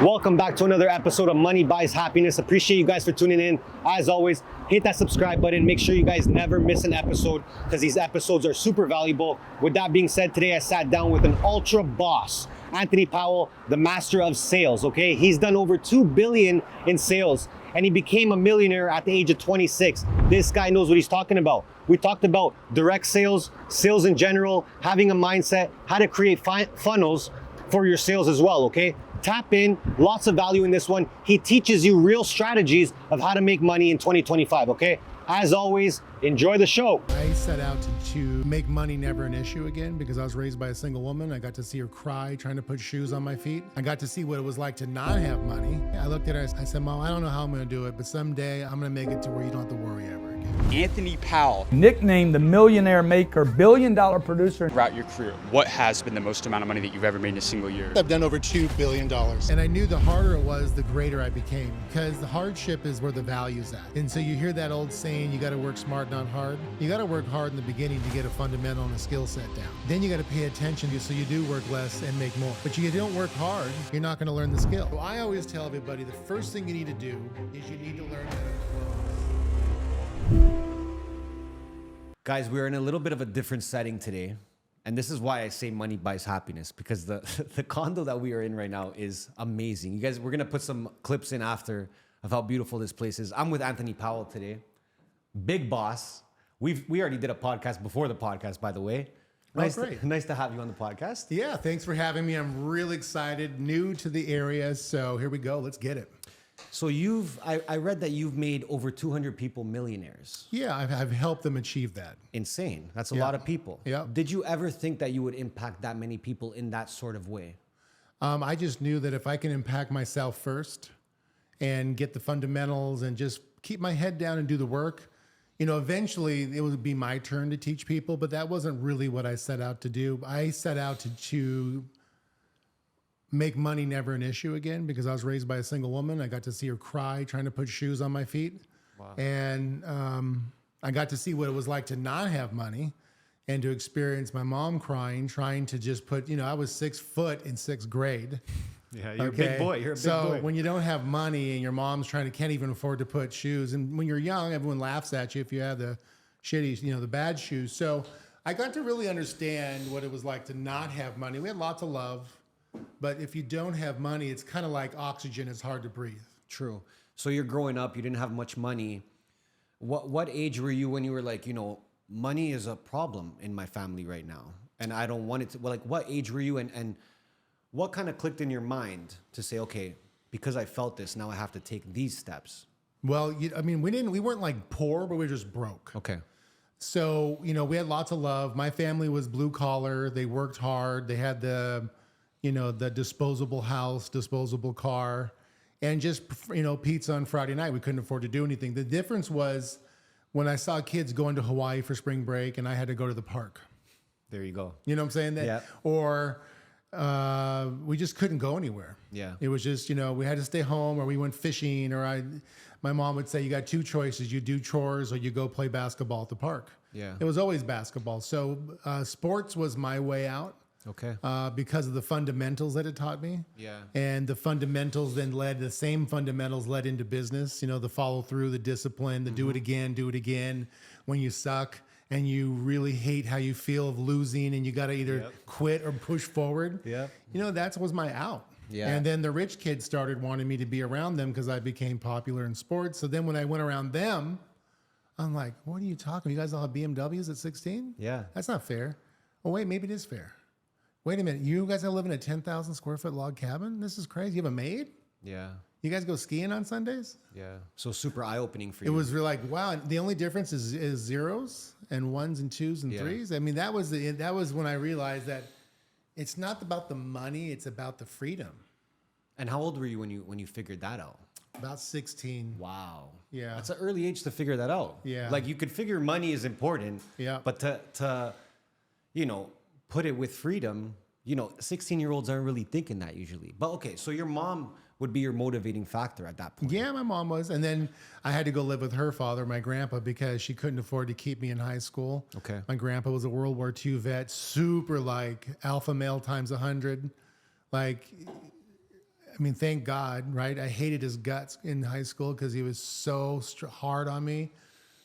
Welcome back to another episode of Money Buys Happiness. Appreciate you guys for tuning in. As always, hit that subscribe button. Make sure you guys never miss an episode because these episodes are super valuable. With that being said, today I sat down with an ultra boss, Anthony Powell, the master of sales, okay? He's done over $2 billion in sales and he became a millionaire at the age of 26. This guy knows what he's talking about. We talked about direct sales, sales in general, having a mindset, how to create funnels for your sales as well, okay? Tap in, lots of value in this one. He teaches you real strategies of how to make money in 2025, okay? As always, enjoy the show. I set out to make money never an issue again because I was raised by a single woman. I got to see her cry trying to put shoes on my feet. I got to see what it was like to not have money. I looked at her, I said, Mom, I don't know how I'm gonna do it, but someday I'm gonna make it to where you don't have to worry ever again. Anthony Powell. Nicknamed the millionaire maker, billion-dollar producer. Throughout your career, what has been the most amount of money that you've ever made in a single year? I've done over $2 billion. And I knew the harder it was, the greater I became because the hardship is where the value's at. And so you hear that old saying, you gotta work smart, not hard. You gotta work hard in the beginning to get a fundamental and a skill set down. Then you gotta pay attention so you do work less and make more. But you don't work hard, you're not gonna learn the skill. So I always tell everybody the first thing you need to do is you need to learn how to close. Guys, we're in a little bit of a different setting today. And this is why I say money buys happiness, because the condo that we are in right now is amazing. You guys, we're gonna put some clips in after of how beautiful this place is. I'm with Anthony Powell today, big boss. We already did a podcast before the podcast, by the way. Nice to have you on the podcast. Yeah, thanks for having me. I'm really excited, new to the area. So here we go, let's get it. So I read that you've made over 200 people millionaires. Yeah, I've helped them achieve that. Insane. That's a lot of people. Yeah. Did you ever think that you would impact that many people in that sort of way? I just knew that if I can impact myself first and get the fundamentals and just keep my head down and do the work, eventually it would be my turn to teach people, but that wasn't really what I set out to do. I set out to make money never an issue again because I was raised by a single woman. I got to see her cry trying to put shoes on my feet. Wow. And I got to see what it was like to not have money and to experience my mom crying, trying to just put, I was 6 foot in 6th grade. Yeah, you're a big boy. You're a big boy. So when you don't have money and your mom's can't even afford to put shoes, and when you're young, everyone laughs at you if you have the shitty, the bad shoes. So I got to really understand what it was like to not have money. We had lots of love, but if you don't have money, it's kind of like oxygen. It's hard to breathe. True. So you're growing up, you didn't have much money. What age were you when you were like, money is a problem in my family right now, and I don't want it to? Well, like, what age were you, and what kind of clicked in your mind to say, okay, because I felt this, now I have to take these steps? Well, we weren't like poor, but we were just broke. Okay. So, we had lots of love. My family was blue collar. They worked hard. They had the disposable house, disposable car, and just, pizza on Friday night. We couldn't afford to do anything. The difference was when I saw kids going to Hawaii for spring break and I had to go to the park. There you go. You know what I'm saying? Yeah. Or we just couldn't go anywhere. Yeah. It was just, we had to stay home, or we went fishing, or my mom would say, you got 2 choices. You do chores or you go play basketball at the park. Yeah. It was always basketball. So sports was my way out. Okay. Because of the fundamentals that it taught me. Yeah. And the fundamentals then the same fundamentals led into business, the follow through, the discipline, the do it again when you suck and you really hate how you feel of losing and you got to either quit or push forward. Yeah. That was my out. Yeah. And then the rich kids started wanting me to be around them because I became popular in sports. So then when I went around them, I'm like, what are you talking? You guys all have BMWs at 16? Yeah. That's not fair. Oh, wait, maybe it is fair. Wait a minute, you guys are living in a 10,000 square foot log cabin? This is crazy. You have a maid? Yeah. You guys go skiing on Sundays? Yeah. So super eye-opening for you. It was really like, wow. And the only difference is zeros and ones and twos and threes. I mean, that was when I realized that it's not about the money, it's about the freedom. And how old were you when you figured that out? About 16. Wow. Yeah. That's an early age to figure that out. Yeah. Like, you could figure money is important. Yeah. But to put it with freedom, 16-year-olds aren't really thinking that usually. But okay, so your mom would be your motivating factor at that point. Yeah, my mom was. And then I had to go live with her father, my grandpa, because she couldn't afford to keep me in high school. Okay. My grandpa was a World War II vet, super like alpha male times 100. Like I mean, thank God, right? I hated his guts in high school because he was so hard on me.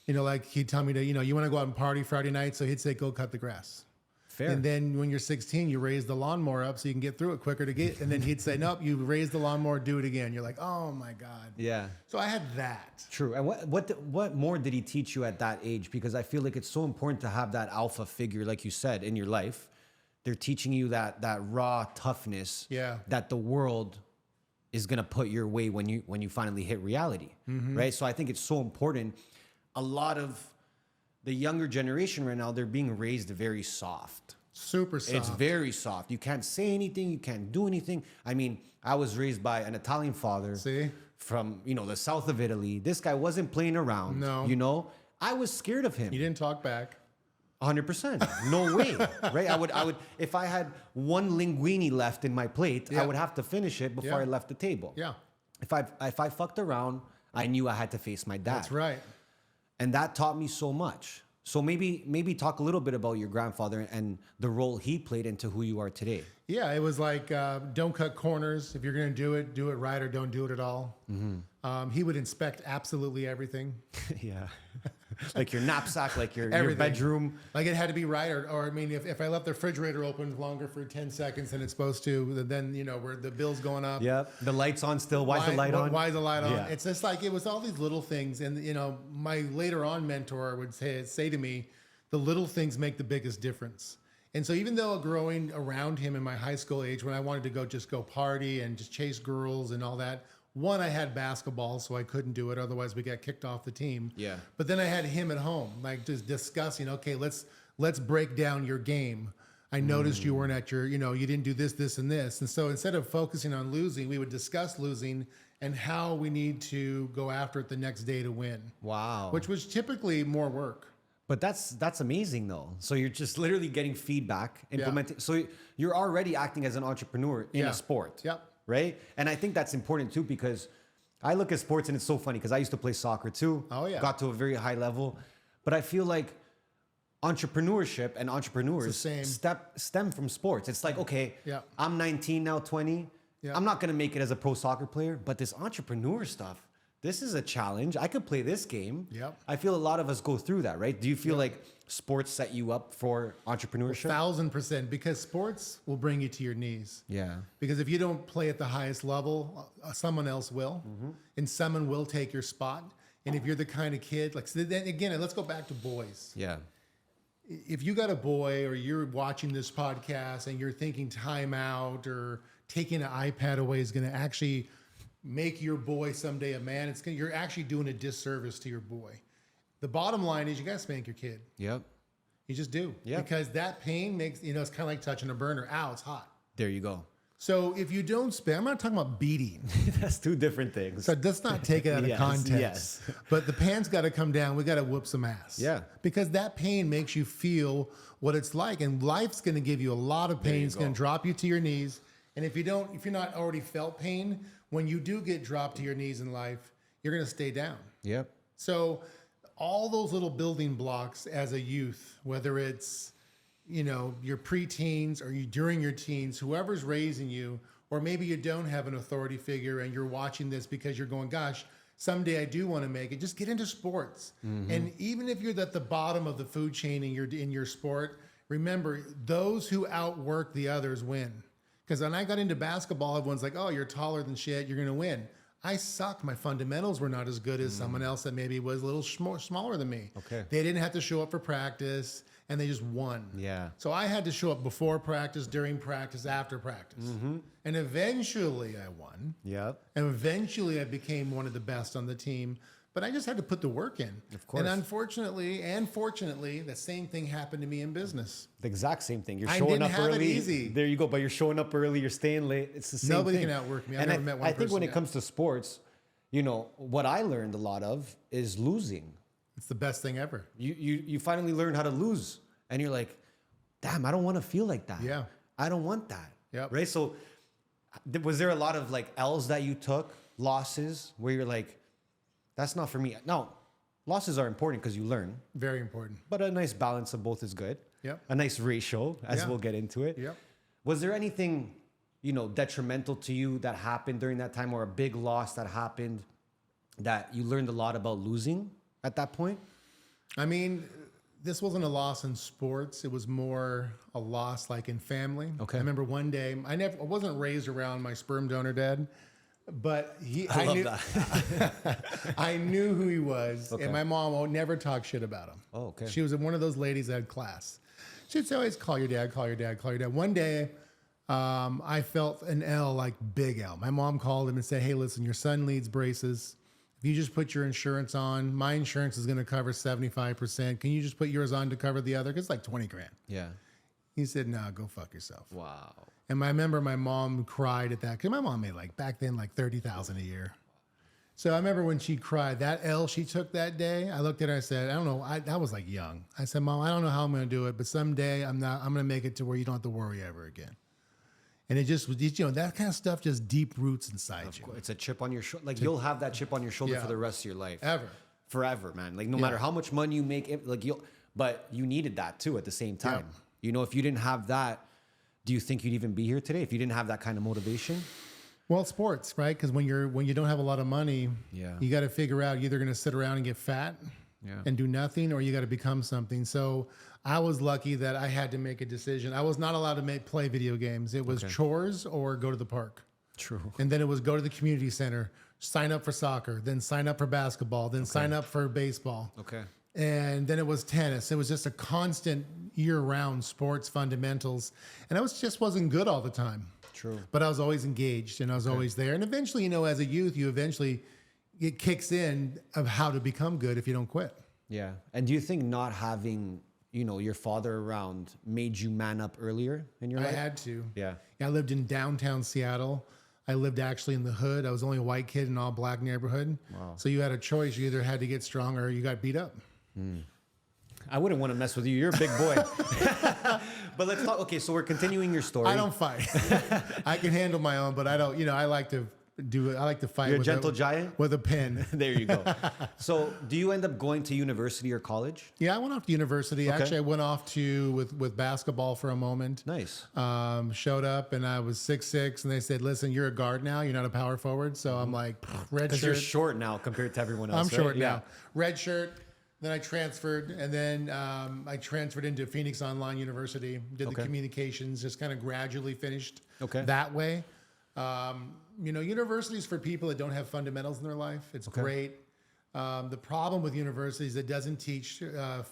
You know, like he'd tell me to, you want to go out and party Friday night. So he'd say, go cut the grass. Fair. And then when you're 16, you raise the lawnmower up so you can get through it quicker to get. And then he'd say, nope, you raise the lawnmower, do it again. You're like, oh my God. Yeah. So I had that. True. And what more did he teach you at that age? Because I feel like it's so important to have that alpha figure, like you said, in your life. They're teaching you that raw toughness that the world is gonna put your way when you finally hit reality, right? So I think it's so important. A lot of the younger generation right now, they're being raised very soft. Super soft. It's very soft. You can't say anything. You can't do anything. I mean, I was raised by an Italian father from, the south of Italy. This guy wasn't playing around. No. I was scared of him. You didn't talk back. 100%. No way. Right? I would, if I had one linguine left in my plate, I would have to finish it before I left the table. Yeah. If I fucked around, I knew I had to face my dad. That's right. And that taught me so much. So maybe talk a little bit about your grandfather and the role he played into who you are today. Yeah, it was like, don't cut corners. If you're going to do it right or don't do it at all. He would inspect absolutely everything. Yeah. Like your knapsack, like your bedroom. Like it had to be right. Or I mean, if I left the refrigerator open longer for 10 seconds than it's supposed to, then, where the bill's going up. Yep. The light's on still. Why is the light on? Why is the light on? Yeah. It's just like, it was all these little things. And, my later on mentor would say to me, the little things make the biggest difference. And so even though growing around him in my high school age, when I wanted to just go party and just chase girls and all that, one, I had basketball, so I couldn't do it. Otherwise, we got kicked off the team. Yeah. But then I had him at home, like just discussing, okay, let's break down your game. I noticed you weren't at your, you didn't do this, this, and this. And so instead of focusing on losing, we would discuss losing and how we need to go after it the next day to win. Wow. Which was typically more work. But that's amazing though. So you're just literally getting feedback, implementing. So you're already acting as an entrepreneur in a sport. Yep. Right? And I think that's important too, because I look at sports and it's so funny because I used to play soccer too. Oh yeah. Got to a very high level. But I feel like entrepreneurship and entrepreneurs stem from sports. It's like, okay, I'm 19 now, 20. I'm not going to make it as a pro soccer player, but this entrepreneur stuff, this is a challenge. I could play this game. Yep. I feel a lot of us go through that, right? Do you feel like sports set you up for entrepreneurship? 1,000%, because sports will bring you to your knees. Yeah. Because if you don't play at the highest level, someone else will, and someone will take your spot. And if you're the kind of kid, like, so then again, let's go back to boys. Yeah. If you got a boy or you're watching this podcast and you're thinking timeout or taking an iPad away is going to actually make your boy someday a man, you're actually doing a disservice to your boy. The bottom line is you got to spank your kid. Yep. You just do. Yep. Because that pain makes, it's kind of like touching a burner. Ow, it's hot. There you go. So if you don't spank, I'm not talking about beating. That's two different things. So let's not take it out of context. Yes. But the pan's got to come down. We got to whoop some ass. Yeah. Because that pain makes you feel what it's like. And life's going to give you a lot of pain. It's going to drop you to your knees. And if you're not already felt pain, when you do get dropped to your knees in life, you're going to stay down. Yep. So all those little building blocks as a youth, whether it's, your preteens or during your teens, whoever's raising you, or maybe you don't have an authority figure and you're watching this because you're going, gosh, someday I do want to make it. Just get into sports. And even if you're at the bottom of the food chain and you're in your sport, remember, those who outwork the others win. Because when I got into basketball, everyone's like, oh, you're taller than shit, you're going to win. I sucked. My fundamentals were not as good as someone else that maybe was a little smaller than me. Okay. They didn't have to show up for practice, and they just won. Yeah. So I had to show up before practice, during practice, after practice. And eventually I won. Yep. And eventually I became one of the best on the team. But I just had to put the work in. Of course. And unfortunately and fortunately, the same thing happened to me in business. The exact same thing. You're I showing didn't up have it early. easy. There you go. But you're showing up early. You're staying late. It's the same Nobody thing. can outwork me. I And never met one I think when person it yet. comes to sports, what I learned a lot of is losing. It's the best thing ever. You finally learn how to lose, and you're like, damn, I don't want to feel like that. Yeah. I don't want that. Yep. Right. So, was there a lot of like L's that you took, losses, where you're like, that's not for me? No, losses are important because you learn, Very important. but a nice balance of both is good. Yep. A nice ratio, as Yeah. we'll get into it. Yep. Was there anything detrimental to you that happened during that time, or a big loss that happened that you learned a lot about losing at that point? I mean, this wasn't a loss in sports. It was more a loss like in family. Okay. I remember one day, I wasn't raised around my sperm donor dad, but I love knew, that. I knew who he was, Okay. and my mom would never talk shit about him. Oh, okay. She was one of those ladies that had class. She'd always call your dad, call your dad, call your dad. One day, I felt an L, like big L. My mom called him and said, hey, listen, your son needs braces. If you just put your insurance on, my insurance is going to cover 75%. Can you just put yours on to cover the other? Because it's like 20 grand. Yeah. He said, nah, go fuck yourself. Wow. And I remember my mom cried at that, because my mom made back then $30,000 a year. So I remember when she cried, that L she took that day, I looked at her, I said, I don't know, I was like young. I said, Mom, I don't know how I'm going to do it, but someday I'm going to make it to where you don't have to worry ever again. And it just was, that kind of stuff just deep roots inside you. It's a chip on your shoulder. Like, you'll have that chip on your shoulder for the rest of your life. Forever, man. Like, no matter how much money you make, but you needed that too at the same time. Yeah. If you didn't have that, do you think you'd even be here today if you didn't have that kind of motivation? Well, sports, right? Because when you don't have a lot of money, you got to figure out you're either going to sit around and get fat and do nothing, or you got to become something. So I was lucky that I had to make a decision. I was not allowed to play video games. It was chores or go to the park. True. And then it was go to the community center, sign up for soccer, then sign up for basketball, then sign up for baseball. Okay. And then it was tennis. It was just a constant year-round sports fundamentals. And I wasn't good all the time. True. But I was always engaged and I was always there. And eventually, as a youth, it kicks in of how to become good if you don't quit. Yeah. And do you think not having, your father around made you man up earlier in your life? I had to. Yeah. I lived in downtown Seattle. I lived actually in the hood. I was only a white kid in an all black neighborhood. Wow. So you had a choice. You either had to get strong or you got beat up. I wouldn't want to mess with you. You're a big boy. But let's talk. Okay, so we're continuing your story. I don't fight. I can handle my own, but I don't. I like to do it. I like to fight. You're a gentle giant with a pen. There you go. So, do you end up going to university or college? Yeah, I went off to university. Okay. Actually, I went off to with basketball for a moment. Nice. Showed up and I was 6'6", and they said, "Listen, you're a guard now. You're not a power forward." So I'm like, red shirt. Because you're short now compared to everyone else. I'm short now. Red shirt. Then I transferred, and then I transferred into Phoenix Online University, did the communications, just kind of gradually finished that way. Universities for people that don't have fundamentals in their life, it's great. The problem with universities, it doesn't teach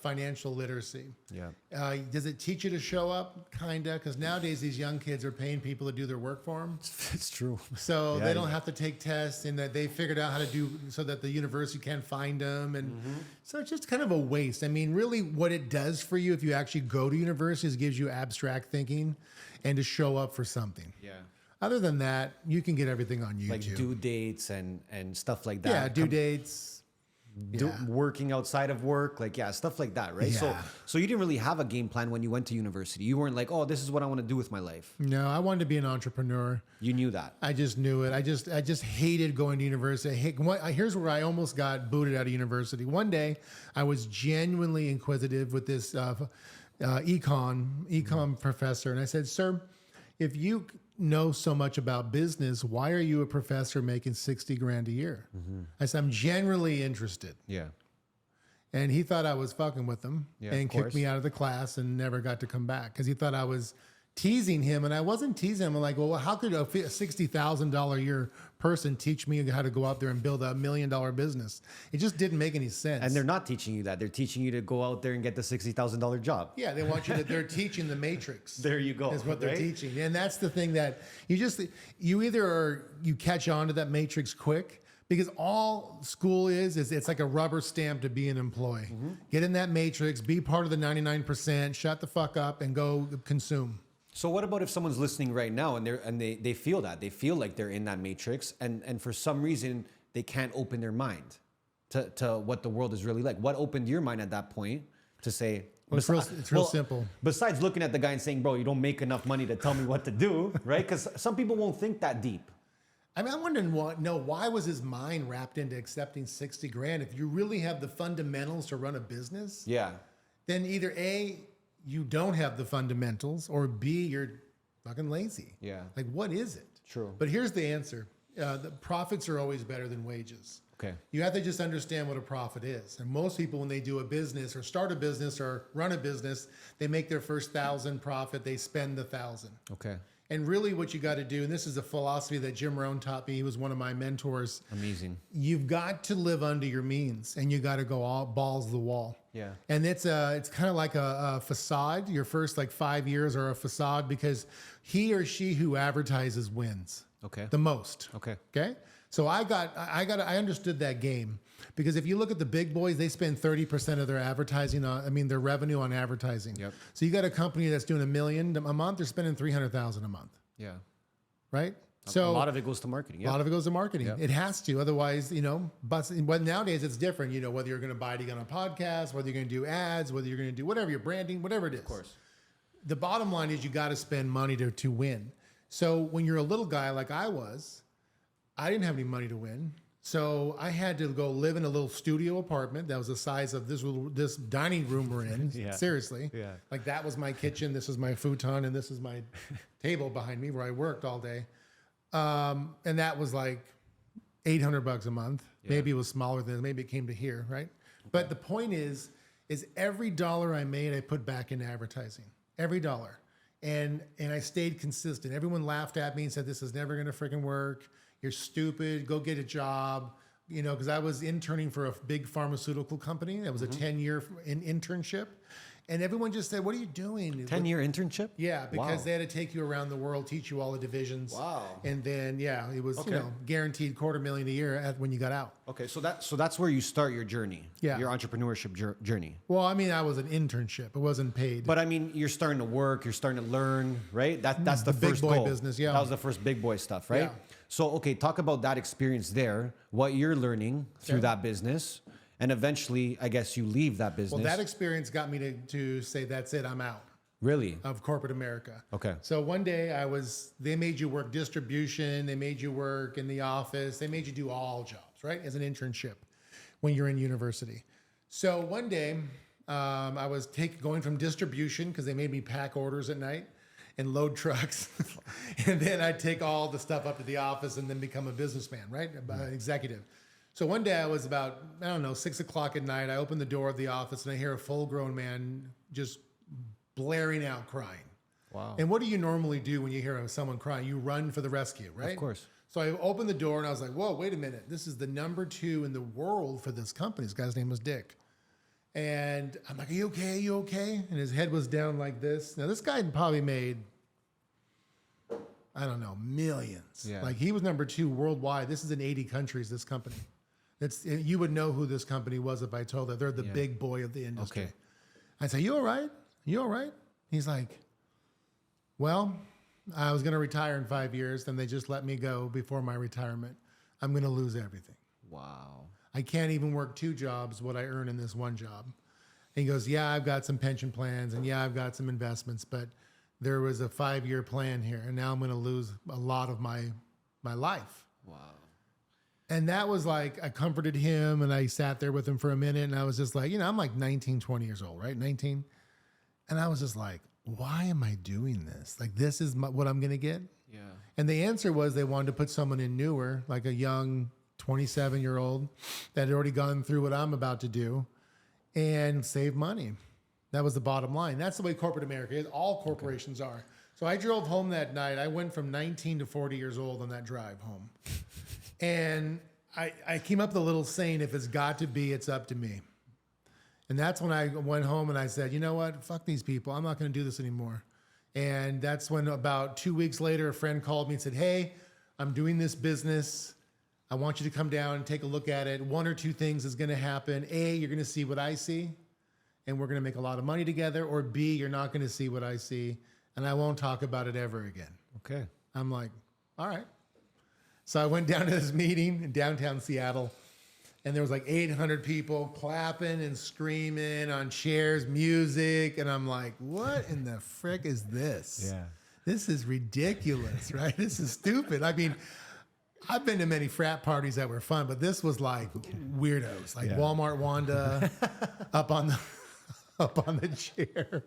financial literacy. Yeah. Does it teach you to show up? Kinda, because nowadays these young kids are paying people to do their work for them. It's true. So they don't have to take tests, and that they figured out how to do so that the university can find them. And so it's just kind of a waste. I mean, really what it does for you if you actually go to university is gives you abstract thinking and to show up for something. Yeah. Other than that, you can get everything on YouTube. Like due dates and stuff like that. Yeah, due dates. Working outside of work, stuff like that, right? Yeah. So you didn't really have a game plan when you went to university. You weren't like, oh, this is what I want to do with my life. No, I wanted to be an entrepreneur. You knew that. I just knew it. I just hated going to university. Here's where I almost got booted out of university. One day, I was genuinely inquisitive with this econ professor, and I said, "Sir, if you know so much about business, why are you a professor making 60 grand a year?" I said, "I'm generally interested." Yeah. And he thought I was fucking with him and kicked course. me out of the class and never got to come back because he thought I was teasing him. And I wasn't teasing him. I'm like, well, how could a $60,000 a year person teach me how to go out there and build $1 million business? It just didn't make any sense. And they're not teaching you that. They're teaching you to go out there and get the $60,000 job. Yeah, they want you to, they're teaching the matrix. There you go. Is what they're teaching. And that's the thing that you catch on to that matrix quick, because all school is it's like a rubber stamp to be an employee. Get in that matrix, be part of the 99%, shut the fuck up and go consume. So what about if someone's listening right now and they feel that, they feel like they're in that matrix and for some reason they can't open their mind to what the world is really like? What opened your mind at that point to say, well, it's real simple. Besides looking at the guy and saying, bro, you don't make enough money to tell me what to do, right? Because some people won't think that deep. I mean, I'm wondering why was his mind wrapped into accepting 60 grand? If you really have the fundamentals to run a business, yeah, then either A, you don't have the fundamentals, or B, fucking lazy. Yeah. Like, what is it? True. But here's the answer. The profits are always better than wages. Okay. You have to just understand what a profit is. And most people, when they do a business or start a business or run a business, they make their first 1,000 profit, they spend the 1,000. Okay. And really what you got to do, and this is a philosophy that Jim Rohn taught me, he was one of my mentors. Amazing. You've got to live under your means, and you got to go all balls to the wall. Yeah. And it's kind of like a facade. Your first like 5 years are a facade because he or she who advertises wins. Okay. The most. Okay. Okay. So I understood that game because if you look at the big boys, they spend 30% of their advertising their revenue on advertising. Yep. So you got a company that's doing $1 million a month, they're spending $300,000 a month. Yeah. Right. So a lot of it goes to marketing. A lot of it goes to marketing. Yep. It has to. Otherwise, but nowadays it's different. Whether you're going to buy it on a podcast, whether you're going to do ads, whether you're going to do whatever, your branding, whatever it is. Of course. The bottom line is you got to spend money to win. So when you're a little guy like I was, I didn't have any money to win. So I had to go live in a little studio apartment that was the size of this dining room we're in. Yeah. Seriously. Yeah. Like that was my kitchen. This was my futon. And this is my table behind me where I worked all day. And that was like $800 a month. Yeah. Maybe it was smaller than, maybe it came to here, right? Okay. But the point is every dollar I made, I put back into advertising. Every dollar. And I stayed consistent. Everyone laughed at me and said, this is never going to freaking work. You're stupid. Go get a job. Because I was interning for a big pharmaceutical company. That was a 10-year internship. And everyone just said, what are you doing? 10-year internship? Yeah, because they had to take you around the world, teach you all the divisions. Wow. And then, it was, guaranteed $250,000 a year when you got out. Okay, so that's where you start your journey. Yeah. Your entrepreneurship journey. Well, I was an internship. It wasn't paid. But you're starting to work, you're starting to learn, right? That's the first big boy goal. Business, yeah. That was the first big boy stuff, right? Yeah. So, okay, talk about that experience there, what you're learning through that business. And eventually, I guess you leave that business. Well, that experience got me to say, that's it, I'm out. Really? Of corporate America. Okay. So one day they made you work distribution, they made you work in the office, they made you do all jobs, right? As an internship when you're in university. So one day I was going from distribution because they made me pack orders at night and load trucks. And then I'd take all the stuff up to the office and then become a businessman, right? Executive. So one day I was about, 6 o'clock at night. I opened the door of the office and I hear a full-grown man just blaring out crying. Wow. And what do you normally do when you hear someone crying? You run for the rescue, right? Of course. So I opened the door and I was like, whoa, wait a minute. This is the number 2 in the world for this company. This guy's name was Dick. And I'm like, are you okay? Are you okay? And his head was down like this. Now this guy probably made, millions. Yeah. Like he was number 2 worldwide. This is in 80 countries, this company. You would know who this company was if I told her. They're the big boy of the industry. Okay. I'd say, you all right? You all right? He's like, well, I was going to retire in 5 years. Then they just let me go before my retirement. I'm going to lose everything. Wow. I can't even work 2 jobs, what I earn in this one job. And he goes, yeah, I've got some pension plans and yeah, I've got some investments, but there was a 5-year plan here. And now I'm going to lose a lot of my life. Wow. And that was like, I comforted him and I sat there with him for a minute and I was just like, I'm like 19, 20 years old, right? 19. And I was just like, why am I doing this? Like, this is what I'm going to get? Yeah. And the answer was they wanted to put someone in newer, like a young 27-year-old that had already gone through what I'm about to do and save money. That was the bottom line. That's the way corporate America is. All corporations are. So I drove home that night. I went from 19 to 40 years old on that drive home. And I came up with a little saying, if it's got to be, it's up to me. And that's when I went home and I said, you know what? Fuck these people. I'm not going to do this anymore. And that's when about 2 weeks later, a friend called me and said, hey, I'm doing this business. I want you to come down and take a look at it. 1 or 2 things is going to happen. A, you're going to see what I see, and we're going to make a lot of money together. Or B, you're not going to see what I see, and I won't talk about it ever again. Okay. I'm like, all right. So I went down to this meeting in downtown Seattle, and there was like 800 people clapping and screaming on chairs, music, and I'm like, what in the frick is this? Yeah. This is ridiculous, right? This is stupid. I mean, I've been to many frat parties that were fun, but this was like weirdos, like Walmart Wanda up on the chair.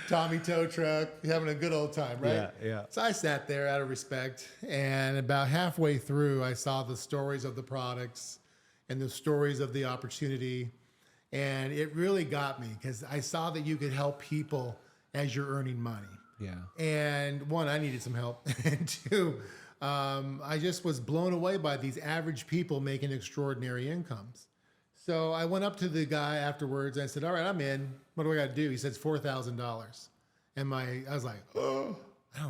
Tommy tow truck, having a good old time, right? Yeah, yeah. So I sat there out of respect, and about halfway through, I saw the stories of the products and the stories of the opportunity, and it really got me because I saw that you could help people as you're earning money. Yeah. And one, I needed some help, and two, I just was blown away by these average people making extraordinary incomes. So I went up to the guy afterwards and I said, all right, I'm in. What do I got to do? He says, $4,000. And I was like, oh,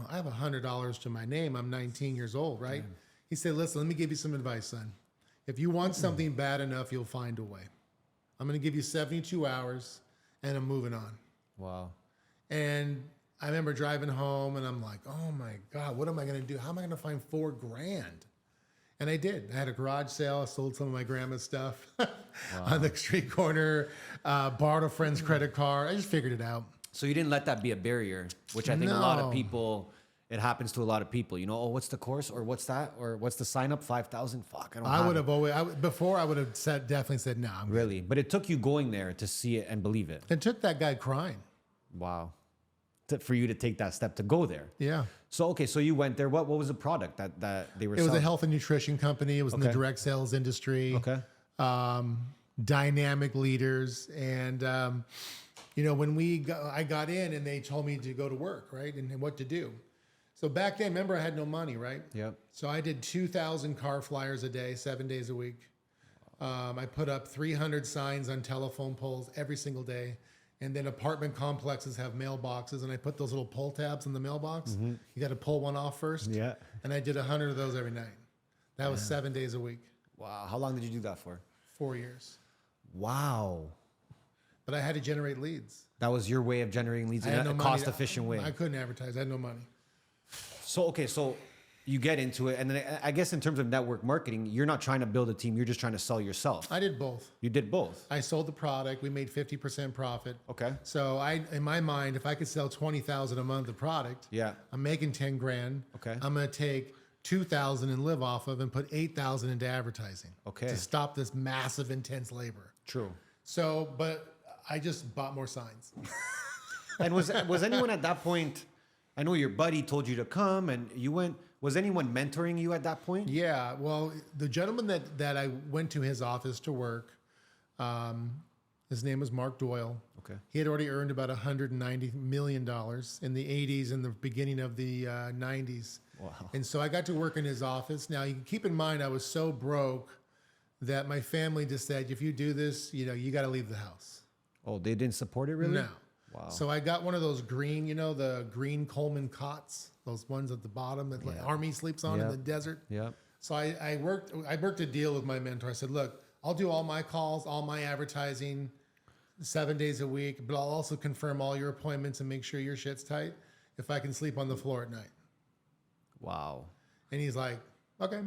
I have $100 to my name. I'm 19 years old, right? Yeah. He said, listen, let me give you some advice, son. If you want something bad enough, you'll find a way. I'm going to give you 72 hours and I'm moving on. Wow. And I remember driving home and I'm like, oh my God, what am I going to do? How am I going to find $4,000? And I did. I had a garage sale. I sold some of my grandma's stuff on the street corner, borrowed a friend's credit card. I just figured it out. So you didn't let that be a barrier, which I think a lot of people, it happens to a lot of people. You know, oh, what's the course or what's that? Or what's the sign up? 5,000? Fuck, I would have always, before I would have definitely said, no. I'm really? But it took you going there to see it and believe it. It took that guy crying. Wow. For you to take that step to go there. Yeah. So, okay, so you went there. What was the product that they were selling? It was a health and nutrition company. It was in the direct sales industry. Okay. Dynamic leaders. And, when I got in and they told me to go to work, right? And what to do. So back then, remember I had no money, right? Yep. So I did 2,000 car flyers a day, 7 days a week. I put up 300 signs on telephone poles every single day. And then apartment complexes have mailboxes, and I put those little pull tabs in the mailbox. Mm-hmm. You got to pull one off first. Yeah. And I did 100 of those every night. That was 7 days a week. Wow. How long did you do that for? 4 years. Wow. But I had to generate leads. That was your way of generating leads in a cost-efficient way. I couldn't advertise. I had no money. So you get into it, and then I guess in terms of network marketing, you're not trying to build a team. You're just trying to sell yourself. I did both. You did both. I sold the product. We made 50% profit. Okay. So in my mind, if I could sell 20,000 a month of product, I'm making 10 grand. Okay. I'm going to take 2,000 and live off of and put 8,000 into advertising. Okay. To stop this massive, intense labor. True. So, but I just bought more signs. And was anyone at that point? I know your buddy told you to come, and you went. Was anyone mentoring you at that point? Yeah. Well, the gentleman that I went to his office to work, his name was Mark Doyle. Okay. He had already earned about $190 million in the 80s and the beginning of the 90s. Wow. And so I got to work in his office. Now, you can keep in mind, I was so broke that my family just said, if you do this, you got to leave the house. Oh, they didn't support it, really? No. Wow. So I got one of those green, the green Coleman cots, those ones at the bottom that like Army sleeps on in the desert. Yeah. So I worked a deal with my mentor. I said, look, I'll do all my calls, all my advertising 7 days a week, but I'll also confirm all your appointments and make sure your shit's tight if I can sleep on the floor at night. Wow. And he's like, okay.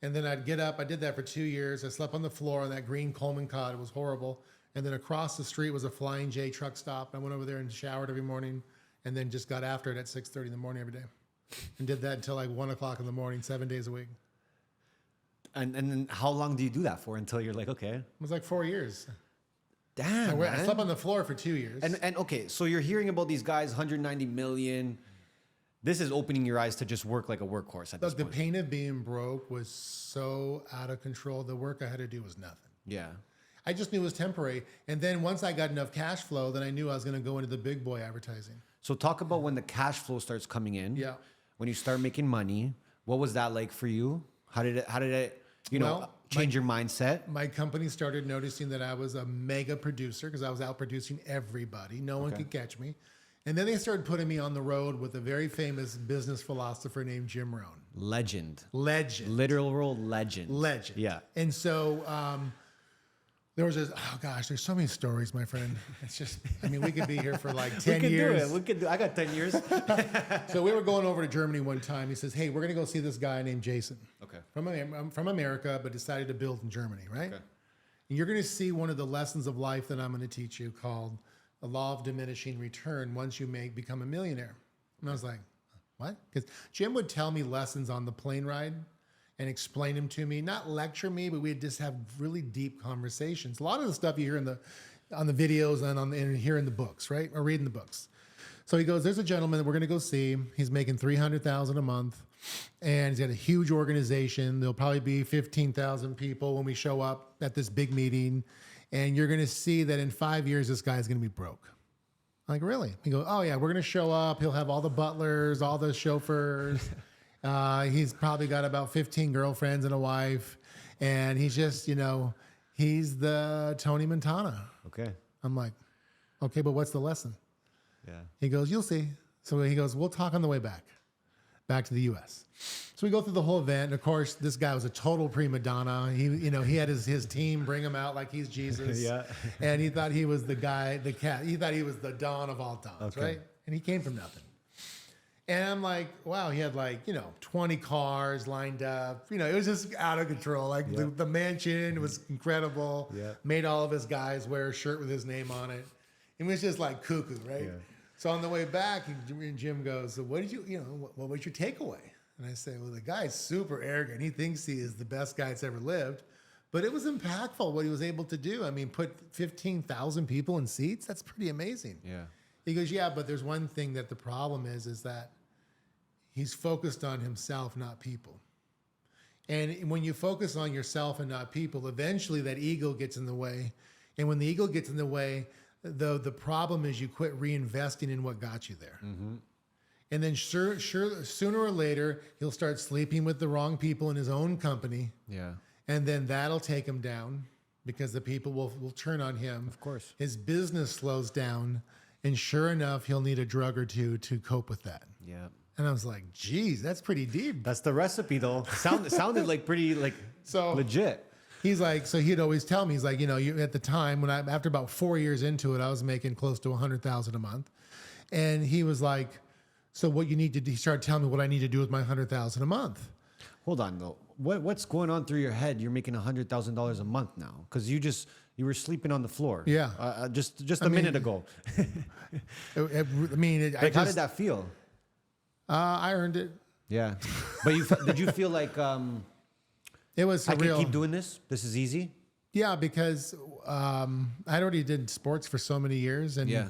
And then I'd get up. I did that for 2 years. I slept on the floor on that green Coleman cot. It was horrible. And then across the street was a Flying J truck stop. I went over there and showered every morning and then just got after it at 6:30 in the morning every day. And did that until like 1 o'clock in the morning, 7 days a week. And then how long do you do that for until you're like, okay? It was like 4 years. Damn, I slept on the floor for 2 years. And okay, so you're hearing about these guys, 190 million. This is opening your eyes to just work like a workhorse at this point. The pain of being broke was so out of control. The work I had to do was nothing. Yeah. I just knew it was temporary. And then once I got enough cash flow, then I knew I was going to go into the big boy advertising. So talk about when the cash flow starts coming in. Yeah. When you start making money, what was that like for you? How did it change your mindset? My company started noticing that I was a mega producer because I was out producing everybody. No one could catch me. And then they started putting me on the road with a very famous business philosopher named Jim Rohn. Legend. Literal legend. Yeah. And so there was this, there's so many stories, my friend. It's just, we could be here for like 10 years. We could do it. I got 10 years. So we were going over to Germany one time. He says, hey, we're going to go see this guy named Jason. Okay. I'm from America, but decided to build in Germany, right? Okay. And you're going to see one of the lessons of life that I'm going to teach you called the law of diminishing return once you become a millionaire. And I was like, what? Because Jim would tell me lessons on the plane ride and explain them to me, not lecture me, but we'd just have really deep conversations. A lot of the stuff you hear on the videos and here in the books, right? Or reading the books. So he goes, there's a gentleman that we're going to go see. He's making $300,000 a month, and he's got a huge organization. There'll probably be 15,000 people when we show up at this big meeting, and you're going to see that in 5 years, this guy's going to be broke. I'm like, really? He goes, oh yeah, we're going to show up. He'll have all the butlers, all the chauffeurs. He's probably got about 15 girlfriends and a wife, and he's just, he's the Tony Montana. Okay. I'm like, okay, but what's the lesson? Yeah. He goes, you'll see. So he goes, we'll talk on the way back to the U.S. So we go through the whole event. And of course, this guy was a total prima donna. He had his team bring him out like he's Jesus. Yeah. And he thought he was the guy, the cat. He thought he was the Don of all dons, Okay. right? And he came from nothing. And I'm like, wow, he had 20 cars lined up. It was just out of control. Like the mansion was incredible. Yeah. Made all of his guys wear a shirt with his name on it. It was just like cuckoo, right? Yeah. So on the way back, Jim goes, so what did what was your takeaway? And I say, well, the guy's super arrogant. He thinks he is the best guy that's ever lived. But it was impactful what he was able to do. I mean, put 15,000 people in seats. That's pretty amazing. Yeah. He goes, yeah, but there's one thing that the problem is that he's focused on himself, not people. And when you focus on yourself and not people, eventually that ego gets in the way. And when the ego gets in the way, the problem is you quit reinvesting in what got you there. Mm-hmm. And then sooner or later, he'll start sleeping with the wrong people in his own company. Yeah. And then that'll take him down because the people will turn on him. Of course. His business slows down. And sure enough, he'll need a drug or two to cope with that. Yeah. And I was like, geez, that's pretty deep. That's the recipe, though. Sounded like pretty legit. He's like, so he'd always tell me, he's like, you at the time after about 4 years into it, I was making close to $100,000 a month. And he was like, so what you need to do, he started telling me what I need to do with my $100,000 a month. Hold on though. What's going on through your head? You're making $100,000 a month now. Cause you were sleeping on the floor. Yeah. Just a minute ago. How did that feel? I earned it. Yeah. But did you feel like, it was surreal. I can keep doing this? This is easy? Yeah, because I'd already did sports for so many years and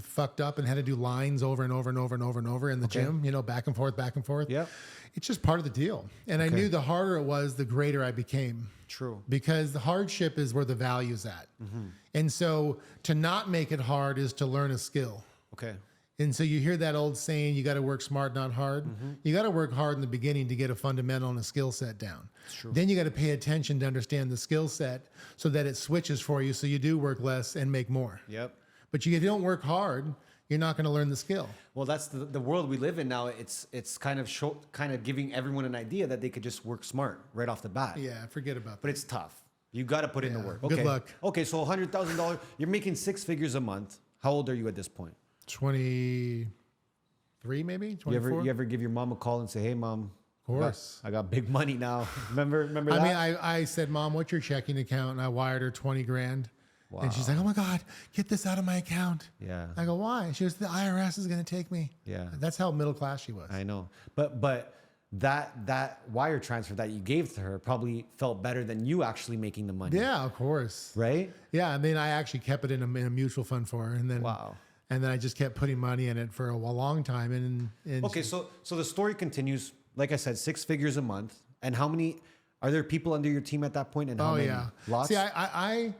fucked up and had to do lines over and over and over and over and over in the gym, back and forth, back and forth. Yeah. It's just part of the deal. And I knew the harder it was, the greater I became. True. Because the hardship is where the value's at. Mm-hmm. And so to not make it hard is to learn a skill. Okay. And so you hear that old saying, you got to work smart, not hard. Mm-hmm. You got to work hard in the beginning to get a fundamental and a skill set down. True. Then you got to pay attention to understand the skill set so that it switches for you so you do work less and make more. Yep. But if you don't work hard, you're not going to learn the skill. Well, that's the world we live in now. It's kind of giving everyone an idea that they could just work smart right off the bat. Yeah, forget about that. But it's tough. You got to put in the work. Good luck. Okay, so $100,000. You're making 6 figures a month. How old are you at this point? 23, maybe 24. You ever give your mom a call and say, "Hey, mom, of course, I got big money now." Remember that? I mean, I said, "Mom, what's your checking account?" And I wired her 20 grand. Wow. And she's like, "Oh my God, get this out of my account." Yeah. I go, "Why?" She goes, "The IRS is going to take me." Yeah. That's how middle class she was. I know. But that wire transfer that you gave to her probably felt better than you actually making the money. Yeah, of course. Right? Yeah. I mean, I actually kept it in a mutual fund for her. And then, wow. And then I just kept putting money in it for a long time. And okay, so the story continues. Like I said, 6 figures a month. And how many, are there people under your team at that point? And how many? Yeah. Lots? See, I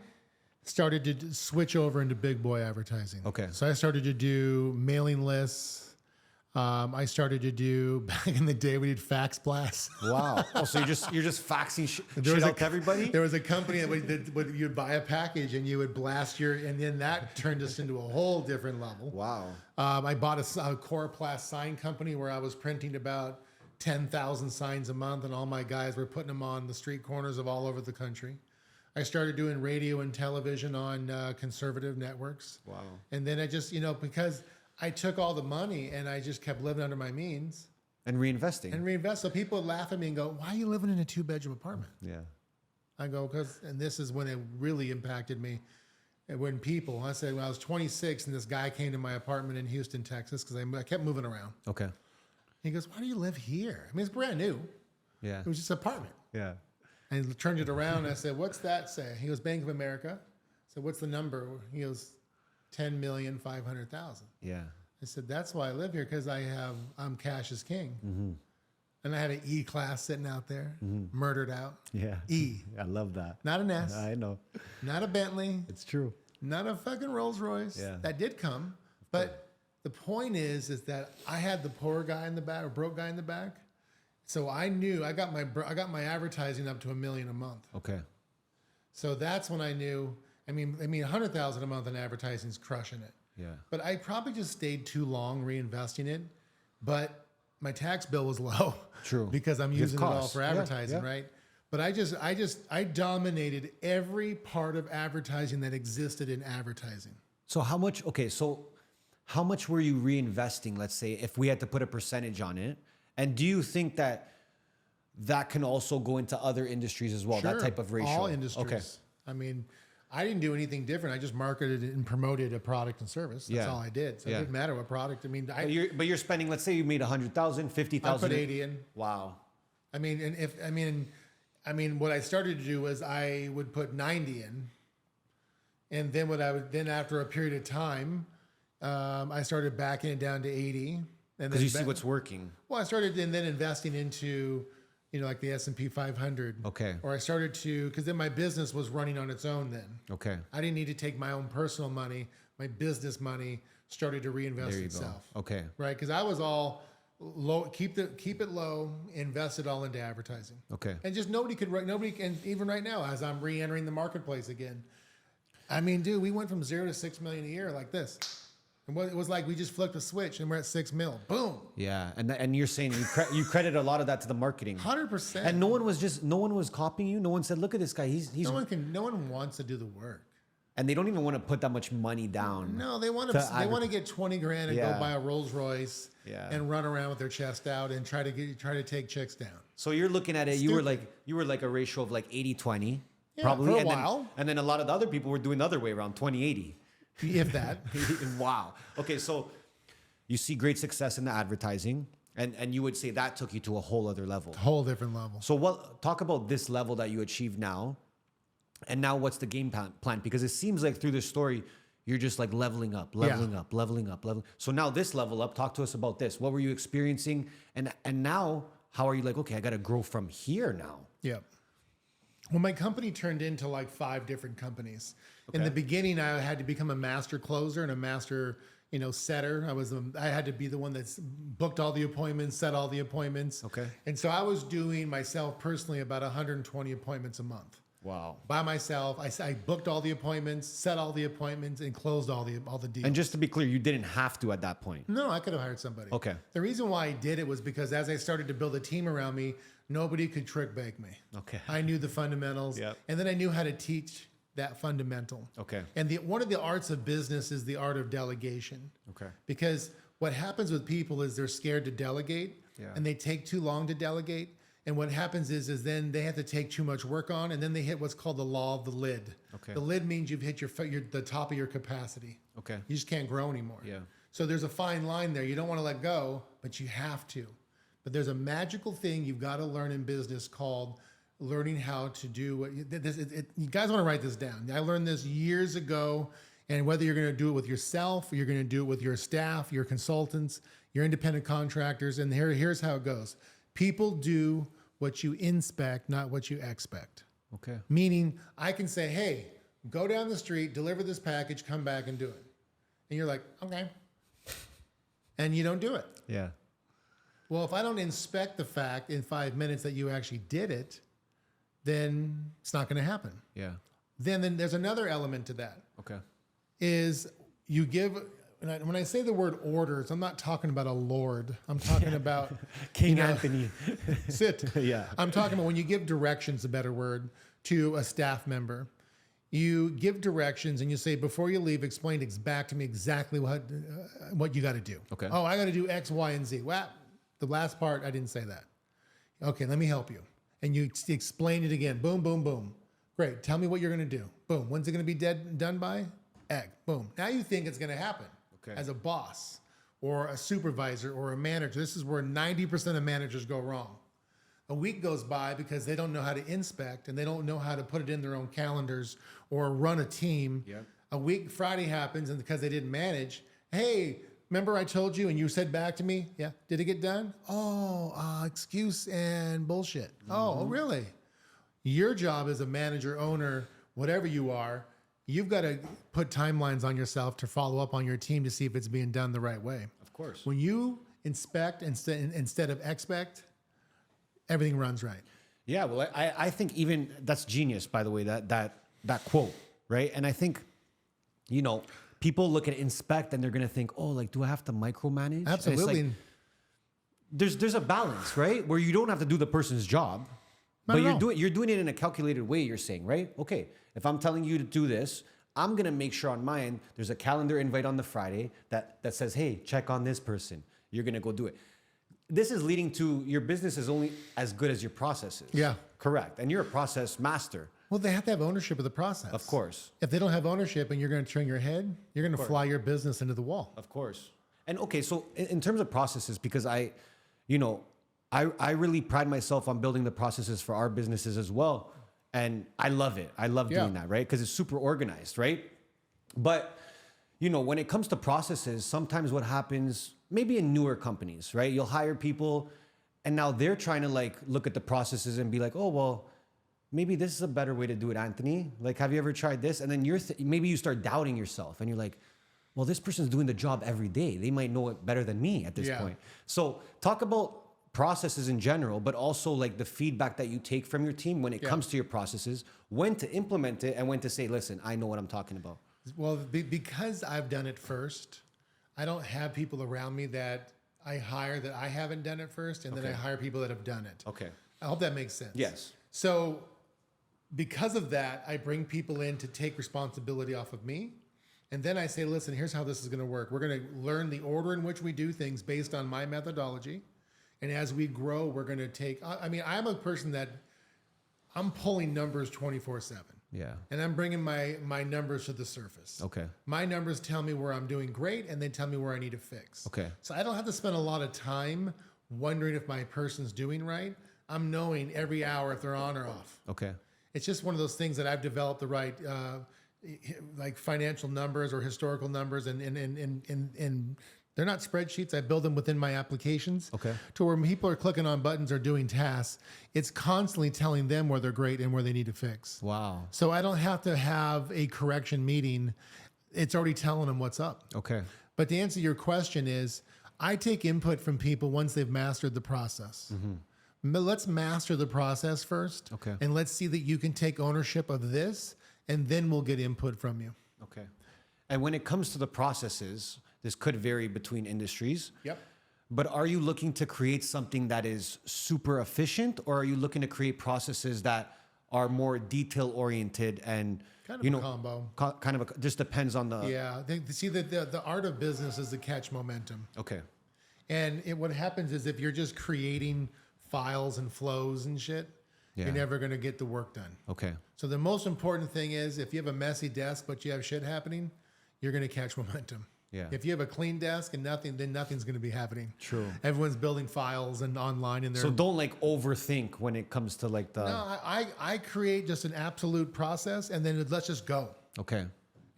started to switch over into big boy advertising. Okay. So I started to do mailing lists. I started to do, back in the day, we did fax blasts. Wow. Oh, so you're just faxing shit out to everybody? There was a company that you'd buy a package and you would blast and then that turned us into a whole different level. Wow. I bought a Coroplast sign company where I was printing about 10,000 signs a month and all my guys were putting them on the street corners of all over the country. I started doing radio and television on conservative networks. Wow. And then I just, because I took all the money and I just kept living under my means. And reinvesting. So people would laugh at me and go, "Why are you living in a 2-bedroom apartment?" Yeah. I go, and this is when it really impacted me. When I said, when I was 26 and this guy came to my apartment in Houston, Texas, because I kept moving around. Okay. He goes, "Why do you live here?" I mean, it's brand new. Yeah. It was just an apartment. Yeah. And he turned it around and I said, "What's that say?" He goes, "Bank of America." I said, "What's the number?" He goes, 10,500,000. Yeah. I said, that's why I live here, because I'm cash is king. Mm-hmm. And I had an E-Class sitting out there, murdered out. Yeah. E. I love that. Not an S. I know. Not a Bentley. It's true. Not a fucking Rolls Royce. Yeah. That did come. But the point is that I had the poor guy in the back, or broke guy in the back. So I knew I got my advertising up to $1 million a month. Okay. So that's when I knew. I mean, $100,000 a month in advertising is crushing it. Yeah. But I probably just stayed too long reinvesting it. But my tax bill was low. True. Because I'm using it all for Yeah, advertising, right? But I dominated every part of advertising that existed in advertising. So how much were you reinvesting, let's say, if we had to put a percentage on it? And do you think that can also go into other industries as well, Sure. that type of ratio? All industries. Okay. I mean, I didn't do anything different. I just marketed and promoted a product and service. That's all I did. So it didn't matter what product. I mean, But you're spending, let's say you made 100,000, 50,000. I put 80 in. Wow. I mean, what I started to do was I would put 90 in, and then after a period of time, I started backing it down to 80. Because you see what's working. Well, I started then investing into, like the S&P 500. Okay. Or I started because then my business was running on its own then. Okay. I didn't need to take my own personal money. My business money started to reinvest There you itself. go. Okay. Right? Because I was all low, keep it low, invest it all into advertising. Okay. And just nobody can, even right now, as I'm re-entering the marketplace again. I mean, dude, we went from 0 to 6 million a year like this. And it was like we just flipped a switch and we're at 6 mil. Boom. Yeah, and you're saying you credit a lot of that to the marketing. 100%. And no one was copying you. No one said, "Look at this guy. He's." No one wants to do the work. And they don't even want to put that much money down. No, they want to get 20 grand and go buy a Rolls Royce and run around with their chest out and try to take chicks down. So you're looking at it. You were like a ratio of like 80-20, probably for a while. And then a lot of the other people were doing the other way around, 20-80. If that. Wow. Okay, so you see great success in the advertising, and you would say that took you to a whole other level. Whole different level. So talk about this level that you achieved now, and now what's the game plan? Because it seems like through this story, you're just like leveling up. So now this level up, talk to us about this. What were you experiencing? And now, how are you like, okay, I got to grow from here now? Yeah. Well, my company turned into like 5 different companies. Okay. In the beginning, I had to become a master closer and a master, setter. I had to be the one that's booked all the appointments, set all the appointments. Okay. And so I was doing myself personally about 120 appointments a month. Wow. By myself. I booked all the appointments, set all the appointments, and closed all the deals. And just to be clear, you didn't have to at that point. No, I could have hired somebody. Okay. The reason why I did it was because as I started to build a team around me, nobody could trick bake me. Okay. I knew the fundamentals. Yep. And then I knew how to teach that fundamental. Okay. And one of the arts of business is the art of delegation. Okay. Because what happens with people is they're scared to delegate and they take too long to delegate. And what happens is then they have to take too much work on, and then they hit what's called the law of the lid. Okay. The lid means you've hit the top of your capacity. Okay. You just can't grow anymore. Yeah. So there's a fine line there. You don't want to let go, but you have to. But there's a magical thing you've got to learn in business called learning how to do what you guys want to write this down. I learned this years ago, and whether you're going to do it with yourself, or you're going to do it with your staff, your consultants, your independent contractors, and here's how it goes. People do what you inspect, not what you expect. Okay. Meaning, I can say, hey, go down the street, deliver this package, come back and do it. And you're like, okay. And you don't do it. Yeah. Well, if I don't inspect the fact in 5 minutes that you actually did it, then it's not going to happen. Yeah. Then there's another element to that. Okay. Is you give... When I say the word orders, I'm not talking about a lord. I'm talking about King Anthony. Sit. Yeah. I'm talking about when you give directions, a better word, to a staff member. You give directions and you say, before you leave, explain back to me exactly what you got to do. Okay. Oh, I got to do X, Y, and Z. Well, the last part, I didn't say that. Okay, let me help you. And you explain it again. Boom, boom, boom. Great. Tell me what you're going to do. Boom. When's it going to be done by? Egg. Boom. Now you think it's going to happen. Okay. As a boss or a supervisor or a manager. This is where 90% of managers go wrong. A week goes by because they don't know how to inspect and they don't know how to put it in their own calendars or run a team. Yep. A week, Friday happens, and because they didn't manage, hey, remember I told you and you said back to me, yeah, did it get done? Oh, excuse and bullshit. Oh, really? Your job as a manager, owner, whatever you are, you've got to put timelines on yourself to follow up on your team to see if it's being done the right way. Of course. When you inspect instead of expect, everything runs right. Yeah, well, I think even that's genius, by the way, that quote, right? And I think, you know, people look at inspect and they're going to think, oh, like, do I have to micromanage? Absolutely. Like, there's a balance, right? Where you don't have to do the person's job, but you're doing it in a calculated way, you're saying, right? Okay, if I'm telling you to do this, I'm going to make sure on my end, there's a calendar invite on the Friday that says, hey, check on this person. You're going to go do it. This is leading to your business is only as good as your processes. Yeah. Correct. And you're a process master. Well, they have to have ownership of the process. Of course. If they don't have ownership and you're going to turn your head, you're going to fly your business into the wall. Of course. And okay, so in terms of processes, because I really pride myself on building the processes for our businesses as well. And I love it. I love doing that, right? Because it's super organized, right? But, you know, when it comes to processes, sometimes what happens, maybe in newer companies, right? You'll hire people and now they're trying to like look at the processes and be like, oh, well, maybe this is a better way to do it, Anthony. Like, have you ever tried this? And then maybe you start doubting yourself and you're like, well, this person's doing the job every day. They might know it better than me at this point. So talk about processes in general, but also like the feedback that you take from your team when it comes to your processes, when to implement it and when to say, listen, I know what I'm talking about. Well, because I've done it first, I don't have people around me that I hire that I haven't done it first, and then I hire people that have done it. Okay. I hope that makes sense. Yes. So because of that, I bring people in to take responsibility off of me. And then I say, listen, here's how this is going to work. We're going to learn the order in which we do things based on my methodology. And as we grow, we're going to take, I mean, I'm a person that I'm pulling numbers 24/7. Yeah. And I'm bringing my numbers to the surface. Okay. My numbers tell me where I'm doing great, and they tell me where I need to fix. Okay. So I don't have to spend a lot of time wondering if my person's doing right. I'm knowing every hour if they're on or off. Okay. It's just one of those things that I've developed the right, like financial numbers or historical numbers, and they're not spreadsheets. I build them within my applications. Okay. To where when people are clicking on buttons or doing tasks, it's constantly telling them where they're great and where they need to fix. Wow. So I don't have to have a correction meeting. It's already telling them what's up. Okay. But to answer your question is, I take input from people once they've mastered the process. But let's master the process first. Okay. And let's see that you can take ownership of this, and then we'll get input from you. Okay. And when it comes to the processes, this could vary between industries. Yep. But are you looking to create something that is super efficient, or are you looking to create processes that are more detail oriented and Kind of a combo. Just depends on the. Yeah. See, the art of business is to catch momentum. Okay. And what happens is if you're just creating files and flows and shit, you're never going to get the work done. Okay. So the most important thing is if you have a messy desk but you have shit happening, you're going to catch momentum. Yeah. If you have a clean desk and nothing, then nothing's going to be happening. True. Everyone's building files and online in there. So don't like overthink when it comes to like the. No, I create just an absolute process, and then let's just go. Okay.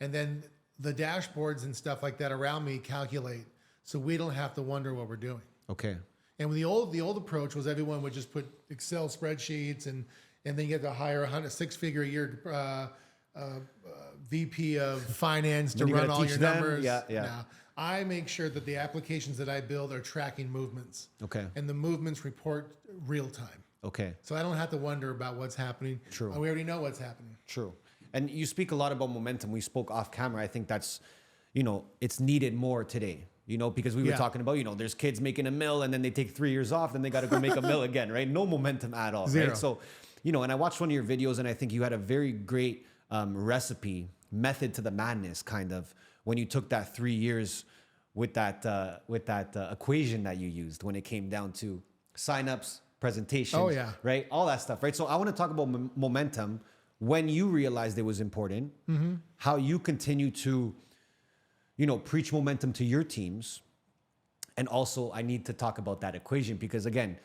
And then the dashboards and stuff like that around me calculate, so we don't have to wonder what we're doing. Okay. And the old approach was everyone would just put Excel spreadsheets, and then you get to hire a six-figure a year VP of finance to run all your numbers. Yeah. Now, I make sure that the applications that I build are tracking movements. Okay. And the movements report real time. Okay. So I don't have to wonder about what's happening. True. We already know what's happening. True. And you speak a lot about momentum. We spoke off camera. I think that's, it's needed more today. Because we were talking about, there's kids making $1 million and then they take 3 years off, then they got to go make $1 million again, right? No momentum at all. Zero. Right? So, and I watched one of your videos and I think you had a very great recipe, method to the madness, kind of, when you took that 3 years with that equation that you used when it came down to signups, presentations, right? All that stuff, right? So I want to talk about momentum when you realized it was important, how you continue to preach momentum to your teams. And also I need to talk about that equation because again,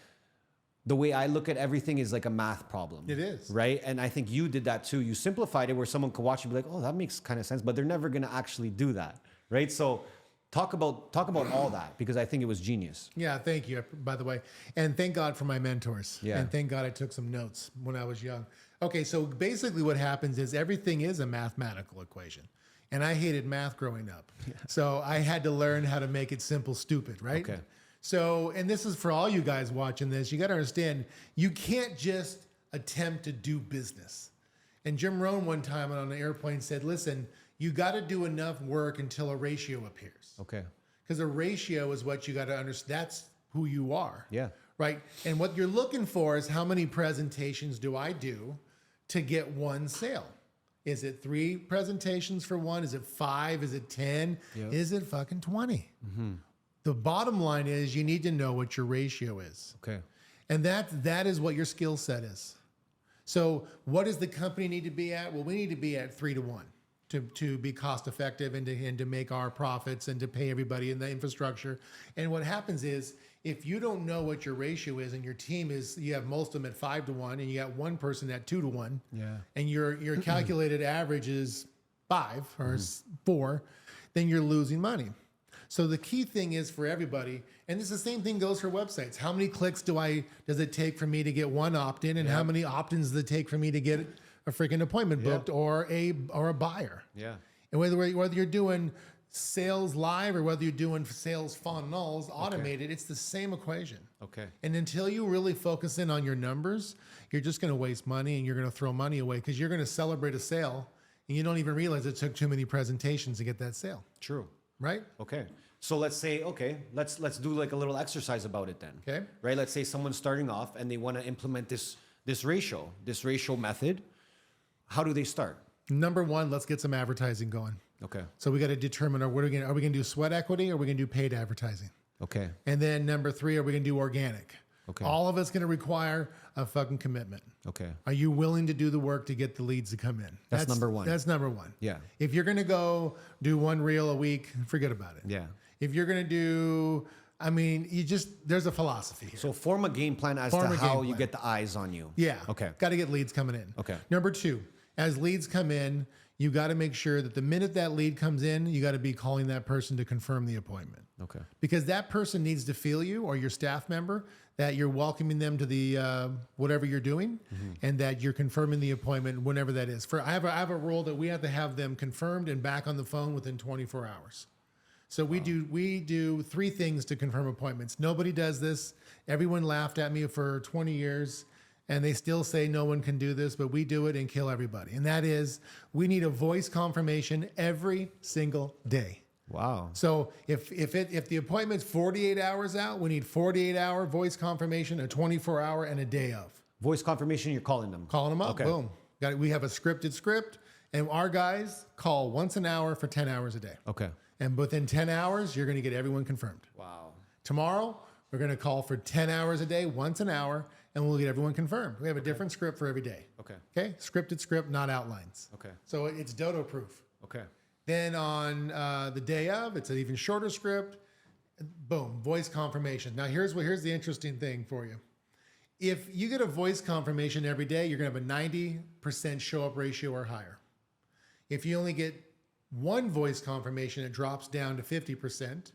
the way I look at everything is like a math problem. It is. Right? And I think you did that too. You simplified it where someone could watch and be like, oh, that makes kind of sense, but they're never going to actually do that. Right? So Talk about all that, because I think it was genius. Yeah, thank you, by the way. And thank God for my mentors. Yeah. And thank God I took some notes when I was young. Okay, so basically what happens is everything is a mathematical equation. And I hated math growing up. Yeah. So I had to learn how to make it simple, stupid, right? Okay. So, and this is for all you guys watching this, you got to understand, you can't just attempt to do business. And Jim Rohn one time on an airplane said, listen, you got to do enough work until a ratio appears. Okay. Because a ratio is what you got to understand. That's who you are. Yeah. Right. And what you're looking for is how many presentations do I do to get one sale? Is it 3 presentations for one? Is it 5? Is it 10? Yep. Is it fucking 20? The bottom line is you need to know what your ratio is. Okay. And that is what your skill set is. So what does the company need to be at? Well, we need to be at 3 to 1 to be cost effective and to make our profits and to pay everybody in the infrastructure. And what happens is if you don't know what your ratio is and your team is, you have most of them at 5 to 1 and you got one person at 2 to 1. Yeah. And your calculated average is 5 or 4, then you're losing money. So the key thing is for everybody, and this the same thing goes for websites. How many clicks does it take for me to get one opt-in, and how many opt-ins does it take for me to get a freaking appointment booked or a buyer? Yeah. And whether you're doing sales live or whether you're doing sales funnels automated, it's the same equation. Okay. And until you really focus in on your numbers, you're just going to waste money and you're going to throw money away because you're going to celebrate a sale and you don't even realize it took too many presentations to get that sale. True. Right? Okay. So let's say, let's do like a little exercise about it then. Okay. Right? Let's say someone's starting off and they want to implement this ratio method. How do they start? Number one, let's get some advertising going. Okay. So we got to determine are we going to do sweat equity or are we going to do paid advertising? Okay. And then number 3, are we going to do organic? Okay. All of it's going to require a fucking commitment. Okay. Are you willing to do the work to get the leads to come in? That's number 1. That's number 1. Yeah. If you're going to go do 1 reel a week, forget about it. Yeah. If you're going to do, there's a philosophy here. So form a game plan as to how you get the eyes on you. Yeah. Okay. Got to get leads coming in. Okay. Number 2, as leads come in, you got to make sure that the minute that lead comes in, you got to be calling that person to confirm the appointment. Okay. Because that person needs to feel you or your staff member that you're welcoming them to the whatever you're doing, and that you're confirming the appointment whenever that is. I have a rule that we have to have them confirmed and back on the phone within 24 hours. So we do 3 things to confirm appointments. Nobody does this. Everyone laughed at me for 20 years. And they still say no one can do this, but we do it and kill everybody. And that is, we need a voice confirmation every single day. Wow. So if the appointment's 48 hours out, we need 48-hour voice confirmation, a 24-hour, and a day of. Voice confirmation, you're calling them. Calling them up, Okay. boom. We have a scripted script, and our guys call once an hour for 10 hours a day. Okay. And within 10 hours, you're going to get everyone confirmed. Wow. Tomorrow, we're going to call for 10 hours a day, once an hour, and we'll get everyone confirmed. We have a different script for every day. Okay. Okay? Scripted script, not outlines. Okay. So it's dodo proof. Okay. Then on the day of, it's an even shorter script. Boom, voice confirmation. Now here's the interesting thing for you. If you get a voice confirmation every day, you're going to have a 90% show up ratio or higher. If you only get 1 voice confirmation, it drops down to 50%.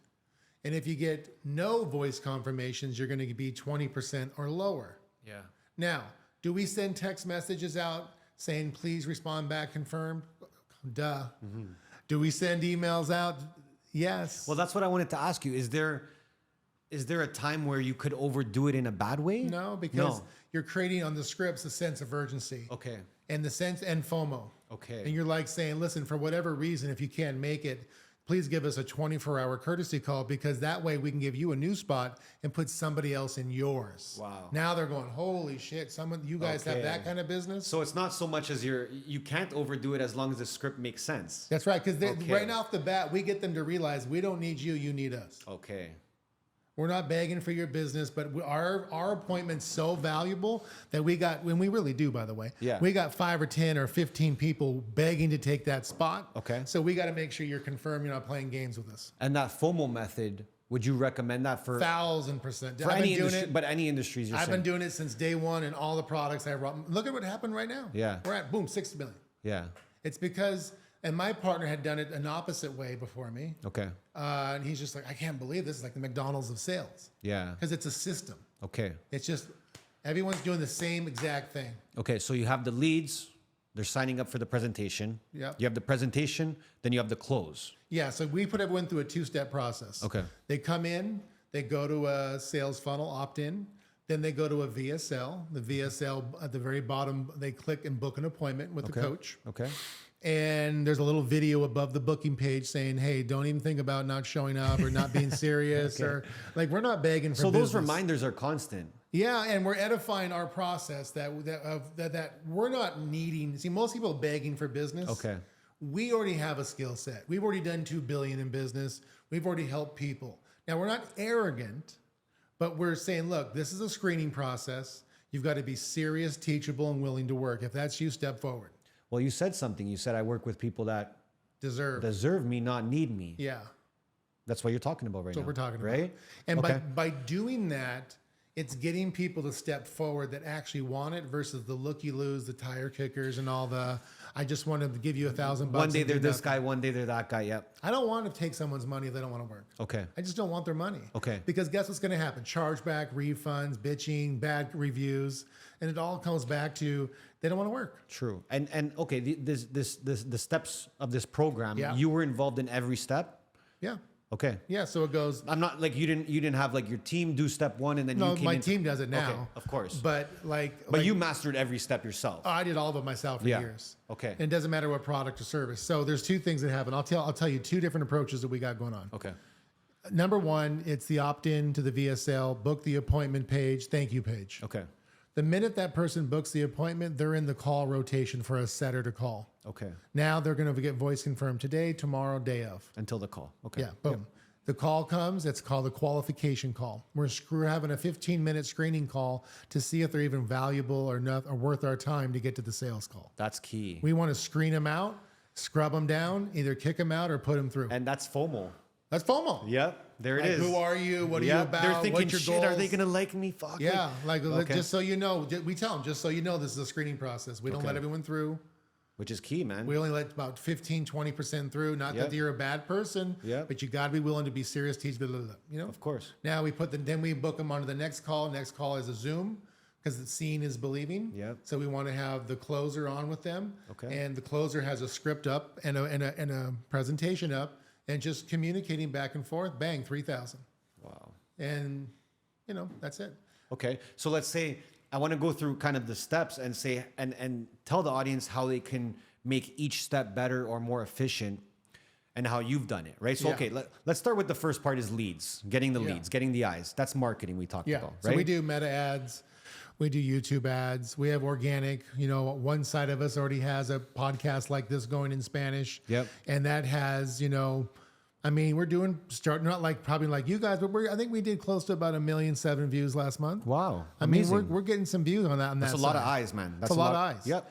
And if you get no voice confirmations, you're going to be 20% or lower. Yeah. Now, do we send text messages out saying, please respond back confirmed? Duh. Do we send emails out? Yes. Well, that's what I wanted to ask you. Is there a time where you could overdo it in a bad way? No, because you're creating on the scripts a sense of urgency. Okay. And FOMO. Okay. And you're like saying, listen, for whatever reason, if you can't make it, please give us a 24-hour courtesy call, because that way we can give you a new spot and put somebody else in yours. Wow. Now they're going, holy shit, you guys have that kind of business? So it's not so much as you can't overdo it as long as the script makes sense. That's right, because right off the bat, we get them to realize we don't need you, you need us. Okay. We're not begging for your business, but our appointment's so valuable that when we really do, by the way, we got 5 or 10 or 15 people begging to take that spot. Okay. So we got to make sure you're confirmed you're not playing games with us. And that FOMO method, would you recommend that for 1,000%? for any industry? But any industries, I've been doing it since day one, and all the products I run. Look at what happened right now. Yeah. We're at 60 million. Yeah. It's because And my partner had done it an opposite way before me. Okay. And he's just like, I can't believe this is like the McDonald's of sales. Yeah. Because it's a system. Okay. It's just everyone's doing the same exact thing. Okay. So you have the leads. They're signing up for the presentation. Yep. You have the presentation. Then you have the close. Yeah. So we put everyone through a 2-step process. Okay. They come in, they go to a sales funnel, opt in. Then they go to a VSL. The VSL at the very bottom, they click and book an appointment with the coach. Okay. And there's a little video above the booking page saying, hey, don't even think about not showing up or not being serious or like we're not begging for So business. those reminders are constant. Yeah, and we're edifying our process that we're not needing. See, most people are begging for business. Okay. We already have a skill set. We've already done $2 billion in business. We've already helped people. Now, we're not arrogant, but we're saying, look, this is a screening process. You've got to be serious, teachable, and willing to work. If that's you, step forward. Well, you said something. You said I work with people that Deserve me, not need me. Yeah. That's what you're talking about right now. That's what we're talking right? about. And Okay. by doing that, it's getting people to step forward that actually want it versus the looky-loos, the tire kickers, and all the, I just wanted to give you $1,000. One day and they're do this nothing. guy, one day they're that guy. Yep. I don't want to take someone's money if they don't want to work. Okay. I just don't want their money. Okay. Because guess what's going to happen? Chargeback, refunds, bitching, bad reviews, and it all comes back to they don't want to work. True. And okay, the steps of this program, Yeah. you were involved in every step. Yeah. Okay. Yeah. So it goes. I'm not like you didn't have like your team do step one and then No, you came my in. team does it now. Okay, of course. But But you mastered every step yourself. I did all of it myself for Yeah. years. Okay. And it doesn't matter what product or service. So there's two things that happen. I'll tell you two different approaches that we got going on. Okay. Number one, it's the opt-in to the VSL, book the appointment page, thank you page. Okay. The minute that person books the appointment, they're in the call rotation for a setter to call. Okay. Now they're going to get voice confirmed today, tomorrow, day of. Until the call. Okay. Yeah, boom. The call comes, it's called a qualification call. We're having a 15-minute screening call to see if they're even valuable or not or worth our time to get to the sales call. That's key. We want to screen them out, scrub them down, either kick them out or put them through. And that's FOMO. That's FOMO. Yep. There it Like, is. who are you? What are you about? They're thinking, What's your shit, goals? are they going to like me? Fuck. Yeah, Okay. just so you know, we tell them, just so you know, this is a screening process. We don't let everyone through. Which is key, man. We only let about 15, 20% through. Not that you're a bad person, but you got to be willing to be serious, teach, blah, blah, blah, you know? Of course. Now then we book them onto the next call. Next call is a Zoom because the seeing is believing. Yep. So we want to have the closer on with them. Okay. And the closer has a script up and a presentation up and just communicating back and forth. Bang, 3,000. Wow. And, that's it. Okay. So let's say I want to go through kind of the steps and say and tell the audience how they can make each step better or more efficient and how you've done it, right? So, okay, let's start with the first part is leads, getting the leads, getting the eyes. That's marketing we talked about, right? So we do meta ads. We do YouTube ads. We have organic. One side of us already has a podcast like this going in Spanish. Yep. And that has, we're starting not like probably like you guys, but I think we did close to about 1.7 million views last month. Wow. Amazing. We're getting some views on that. That's a lot of eyes, man. That's a lot of eyes. Yep.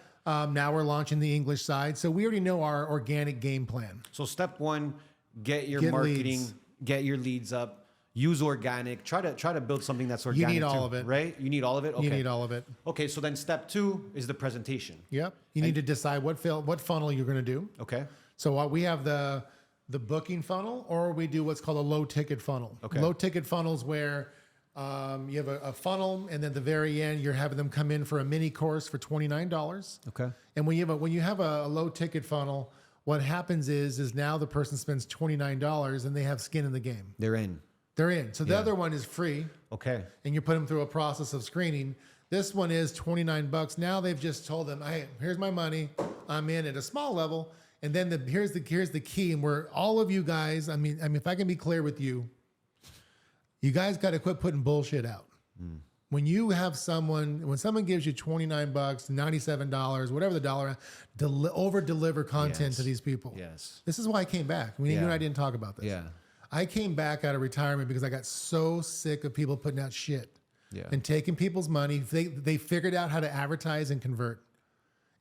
Now we're launching the English side. So we already know our organic game plan. So step one, get your Get marketing, leads. get your leads up. Use organic. Try to build something that's organic. You need all too, of it. Right? You need all of it? Okay. You need all of it. Okay, so then step two is the presentation. Yep. You need to decide what funnel you're going to do. Okay. So we have the booking funnel, or we do what's called a low ticket funnel. Okay. Low ticket funnels where you have a funnel, and then at the very end you're having them come in for a mini course for $29. Okay. And when you have a low ticket funnel, what happens is now the person spends $29 and they have skin in the game. They're in. They're in. So the other one is free. Okay. And you put them through a process of screening. This one is $29. Now they've just told them, hey, here's my money. I'm in at a small level. And then here's the key, and where all of you guys, I mean, if I can be clear with you, you guys got to quit putting bullshit out. When someone gives you $29, $97, whatever the dollar, over deliver content to these people. Yes. This is why I came back. You and I didn't talk about this. Yeah. I came back out of retirement because I got so sick of people putting out shit and taking people's money. They figured out how to advertise and convert.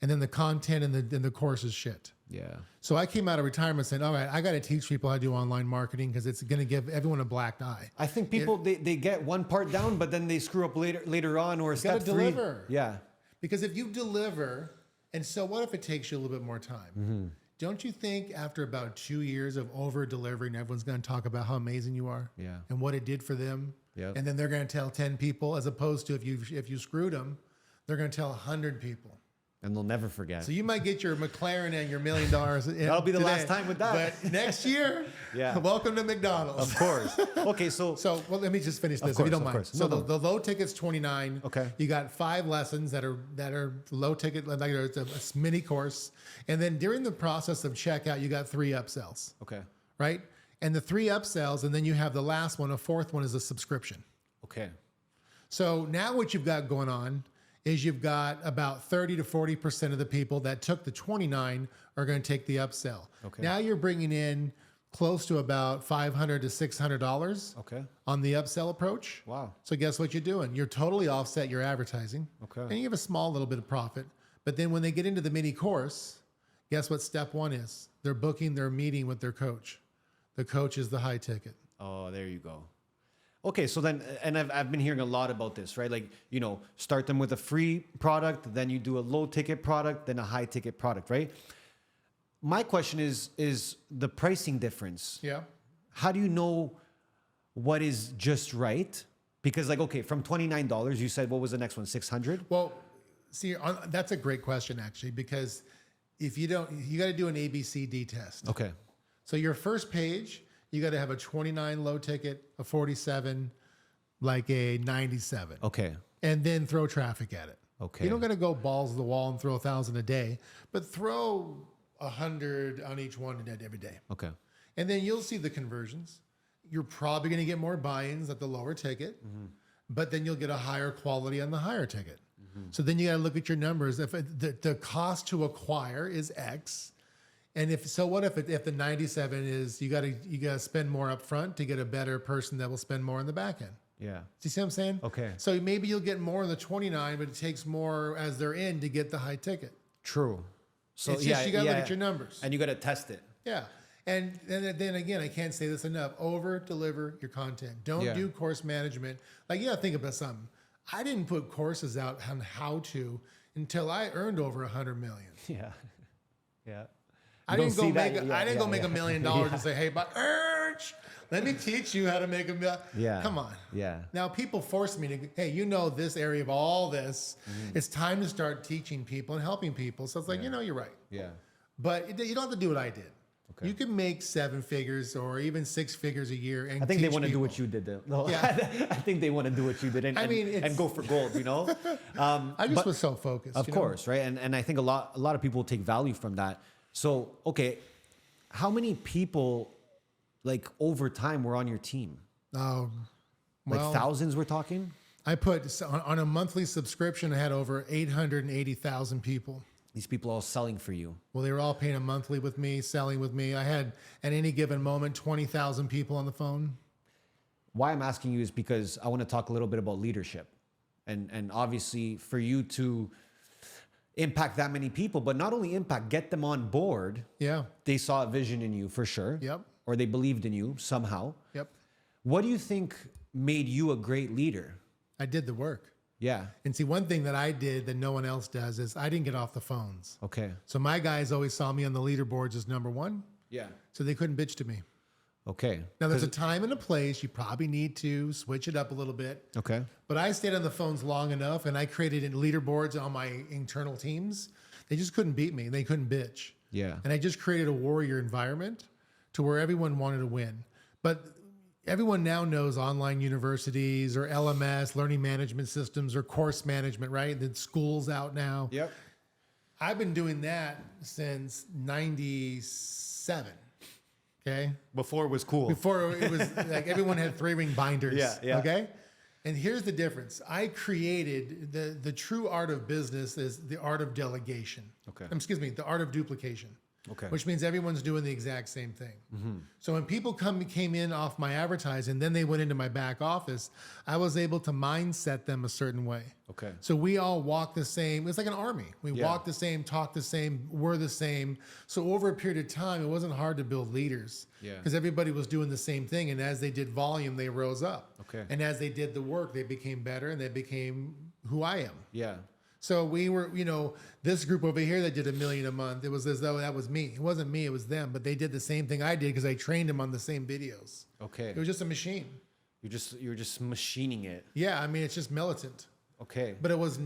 And then the content and the course is shit. Yeah. So I came out of retirement saying, all right, I got to teach people how to do online marketing because it's going to give everyone a black eye. I think people, they get one part down, but then they screw up later on or step three. Deliver. Yeah. Because if you deliver, and so what if it takes you a little bit more time? Don't you think after about 2 years of over delivering, everyone's going to talk about how amazing you are, Yeah. and what it did for them, Yep. and then they're going to tell 10 people, as opposed to if you screwed them, they're going to tell 100 people. And they'll never forget. So you might get your McLaren and your $1 million. That'll be the last time with that. But next year, Yeah. welcome to McDonald's. Of course. Okay, so Well, let me just finish this, course, if you don't of mind. course. So No, no. the low ticket's $29. Okay. You got 5 lessons that are low ticket, like it's a mini course, and then during the process of checkout, you got 3 upsells. okay. Right? And the 3 upsells, and then you have the last one, a 4th one is a subscription. Okay. So now what you've got going on is you've got about 30 to 40% of the people that took the 29 are going to take the upsell. Okay. Now you're bringing in close to about $500 to $600 Okay. on the upsell approach. Wow. So guess what you're doing? You're totally offset your advertising. Okay. And you have a small little bit of profit. But then when they get into the mini course, guess what step 1 is? They're booking their meeting with their coach. The coach is the high ticket. Oh, there you go. Okay, so then, and I've been hearing a lot about this, right? Like, start them with a free product, then you do a low ticket product, then a high ticket product, right? My question is the pricing difference. Yeah. How do you know what is just right? Because like, okay, from $29, you said, what was the next one? 600? Well, see, that's a great question, actually, because if you got to do an ABCD test. Okay. So your first page, you got to have a 29 low ticket, a 47, like a 97. Okay. And then throw traffic at it. Okay. You don't got to go balls to the wall and throw 1,000 a day, but throw 100 on each one every day. Okay. And then you'll see the conversions. You're probably going to get more buy-ins at the lower ticket, but then you'll get a higher quality on the higher ticket. So then you got to look at your numbers. If the cost to acquire is X, and if the 97 is you got to spend more up front to get a better person that will spend more in the back end. Yeah. Do you see what I'm saying? Okay. So maybe you'll get more in the 29, but it takes more as they're in to get the high ticket. True. So It's just you got to look at your numbers. And you got to test it. Yeah. And then again, I can't say this enough. Over deliver your content. Don't do course management. Like, think about something. I didn't put courses out on how to until I earned over 100 million. Yeah. Yeah. I didn't go make $1 million and say, hey, but let me teach you how to make $1 million. Yeah. Come on. Yeah. Now people force me to, hey, this area of all this. It's time to start teaching people and helping people. So it's like, you're right. Yeah. But you don't have to do what I did. Okay. You can make 7 figures or even 6 figures a year. And I think they want to people. do what you did. Though. No, Yeah. I think they want to do what you did and go for gold. I just was so focused. Of course, right? And I think a lot of people take value from that. So, okay, how many people, like over time, were on your team? Well, Like thousands, we're talking? I put on a monthly subscription, I had over 880,000 people. These people all selling for you. Well, they were all paying a monthly with me, selling with me. I had, at any given moment, 20,000 people on the phone. Why I'm asking you is because I want to talk a little bit about leadership. And obviously, for you to impact that many people, but not only impact, get them on board. Yeah. They saw a vision in you for sure. Yep. Or they believed in you somehow. Yep. What do you think made you a great leader? I did the work. Yeah. And see, one thing that I did that no one else does is I didn't get off the phones. Okay. So my guys always saw me on the leaderboards as number 1. Yeah. So they couldn't bitch to me. Okay. Now, there's a time and a place. You probably need to switch it up a little bit. Okay. But I stayed on the phones long enough, and I created leaderboards on my internal teams. They just couldn't beat me. They couldn't bitch. Yeah. And I just created a warrior environment to where everyone wanted to win. But everyone now knows online universities or LMS, learning management systems, or course management, right? The school's out now. Yep. I've been doing that since 97. Okay. Before it was cool. Before it was like everyone had 3-ring binders. Yeah. Okay. And here's the difference. I created the true art of business is the art of delegation. Okay. Excuse me, the art of duplication. Okay. Which means everyone's doing the exact same thing. So when people came in off my advertising, then they went into my back office, I was able to mindset them a certain way. Okay. So we all walk the same. It's like an army. We Yeah. walk the same, talk the same, we're the same. So over a period of time, it wasn't hard to build leaders. Yeah. Because everybody was doing the same thing. And as they did volume, they rose up. Okay. And as they did the work, they became better and they became who I am. Yeah. So we were, this group over here that did $1 million a month, it was as though that was me. It wasn't me, it was them. But they did the same thing I did because I trained them on the same videos. Okay. It was just a machine. You're just machining it. Yeah, I mean, it's just militant. Okay. But it was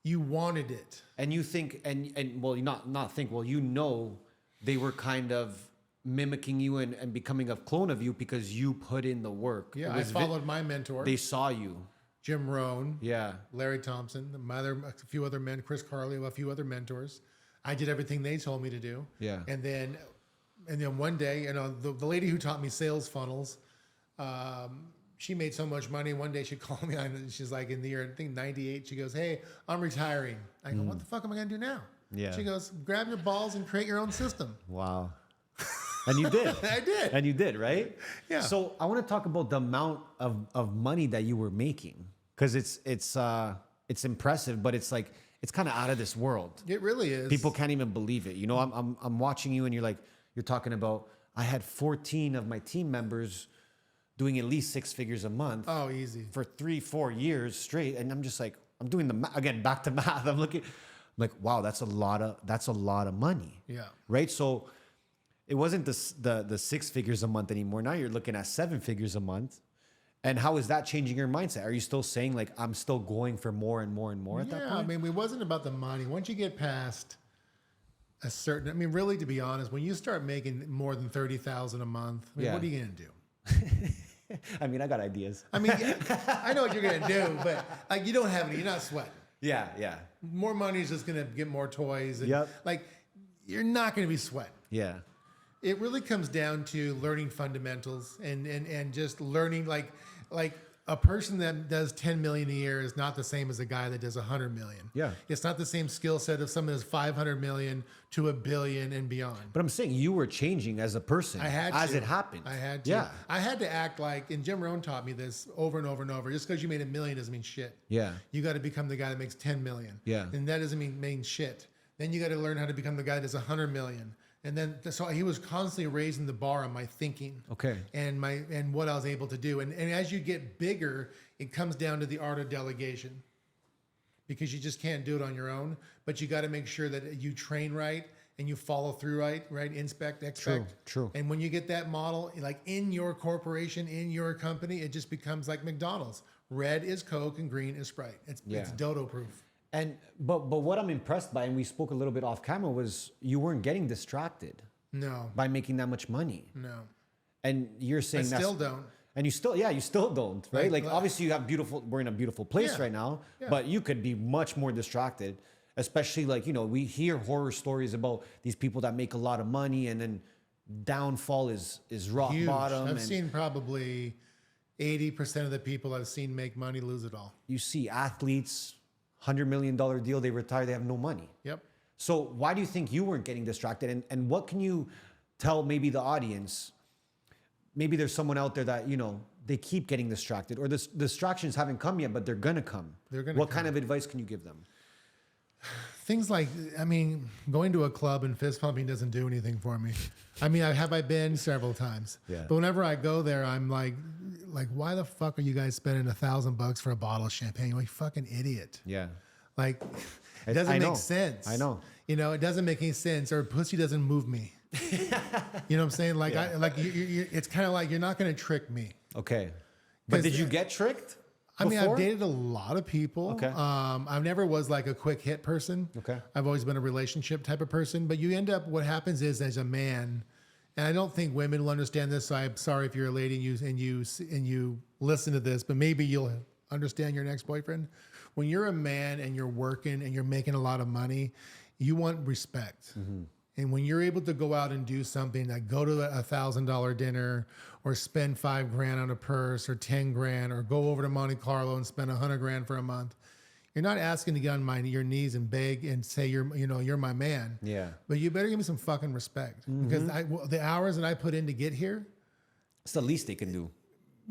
you wanted it. And you think, and well, not think, well, they were kind of mimicking you and becoming a clone of you because you put in the work. Yeah, I followed my mentor. They saw you. Jim Rohn. Yeah. Larry Thompson, a few other men, Chris Carlio, a few other mentors. I did everything they told me to do. Yeah. And then one day, the lady who taught me sales funnels, she made so much money. One day she called me and she's like in the year, I think 98, she goes, "Hey, I'm retiring." I go, "What the fuck am I going to do now?" Yeah. She goes, "Grab your balls and create your own system." Wow. And you did. I did. And you did, right? Yeah. So I want to talk about the amount of money that you were making, because it's impressive, but it's like, it's kind of out of this world. It really is. People can't even believe it. I'm watching you and you're talking about, I had 14 of my team members doing at least 6 figures a month. Oh, easy. For 3-4 years straight. And I'm just like, I'm doing again, back to math. I'm like, wow, that's a lot of money. Yeah. Right. So it wasn't the 6 figures a month anymore. Now you're looking at 7 figures a month. And how is that changing your mindset? Are you still saying like, I'm still going for more and more and more at that point? Yeah, I mean, it wasn't about the money. Once you get past a certain, really, to be honest, when you start making more than 30,000 a month, what are you going to do? I mean, I got ideas. I mean, I know what you're going to do, but like, you don't have any, you're not sweating. Yeah, yeah. More money is just going to get more toys. And Yep. like, you're not going to be sweating. Yeah. It really comes down to learning fundamentals and just learning like a person that does 10 million a year is not the same as a guy that does 100 million. Yeah. It's not the same skill set of someone that's 500 million to $1 billion and beyond. But I'm saying you were changing as a person. I had as to. it happened. I had to. Yeah. I had to act like, and Jim Rohn taught me this over and over and over. Just because you made $1 million doesn't mean shit. Yeah. You got to become the guy that makes 10 million. Yeah. And that doesn't mean shit. Then you got to learn how to become the guy that does 100 million. And then, so he was constantly raising the bar on my thinking. Okay. And what I was able to do. And as you get bigger, it comes down to the art of delegation, because you just can't do it on your own. But you got to make sure that you train right and you follow through right? Inspect, expect. True. And when you get that model, like in your corporation, in your company, it just becomes like McDonald's. Red is Coke and green is Sprite. It's dodo proof. And but what I'm impressed by, and we spoke a little bit off camera, was you weren't getting distracted. No. By making that much money. No. And you're saying I still don't. And you still don't, right? Like obviously we're in a beautiful place right now, but you could be much more distracted, especially like, we hear horror stories about these people that make a lot of money and then downfall is rock Huge. bottom. I've seen probably 80% of the people I've seen make money lose it all. You see athletes, $100 million deal, they retire, they have no money. Yep. So why do you think you weren't getting distracted? And what can you tell maybe the audience? Maybe there's someone out there that, they keep getting distracted, or the distractions haven't come yet, but they're going to come. What kind of advice can you give them? Things like, going to a club and fist pumping doesn't do anything for me. I've been several times. Yeah. But whenever I go there, I'm like, why the fuck are you guys spending $1,000 for a bottle of champagne? You're a fucking idiot. Yeah. Like, it doesn't make sense. I know. It doesn't make any sense. Or pussy doesn't move me. You know what I'm saying? Like, it's kind of like, you're not going to trick me. Okay. But did you get tricked? Before? I've dated a lot of people. Okay. I never was like a quick hit person. Okay. I've always been a relationship type of person. But you end up, what happens is, as a man, and I don't think women will understand this, so I'm sorry if you're a lady and you listen to this, but maybe you'll understand your next boyfriend. When you're a man and you're working and you're making a lot of money, you want respect. Mm-hmm. And when you're able to go out and do something like go to $1,000 dinner or spend $5,000 on a purse or 10 grand or go over to Monte Carlo and spend 100 grand for a month, you're not asking to get on your knees and beg and say you're my man. Yeah. But you better give me some fucking respect, because the hours that I put in to get here, it's the least they can do.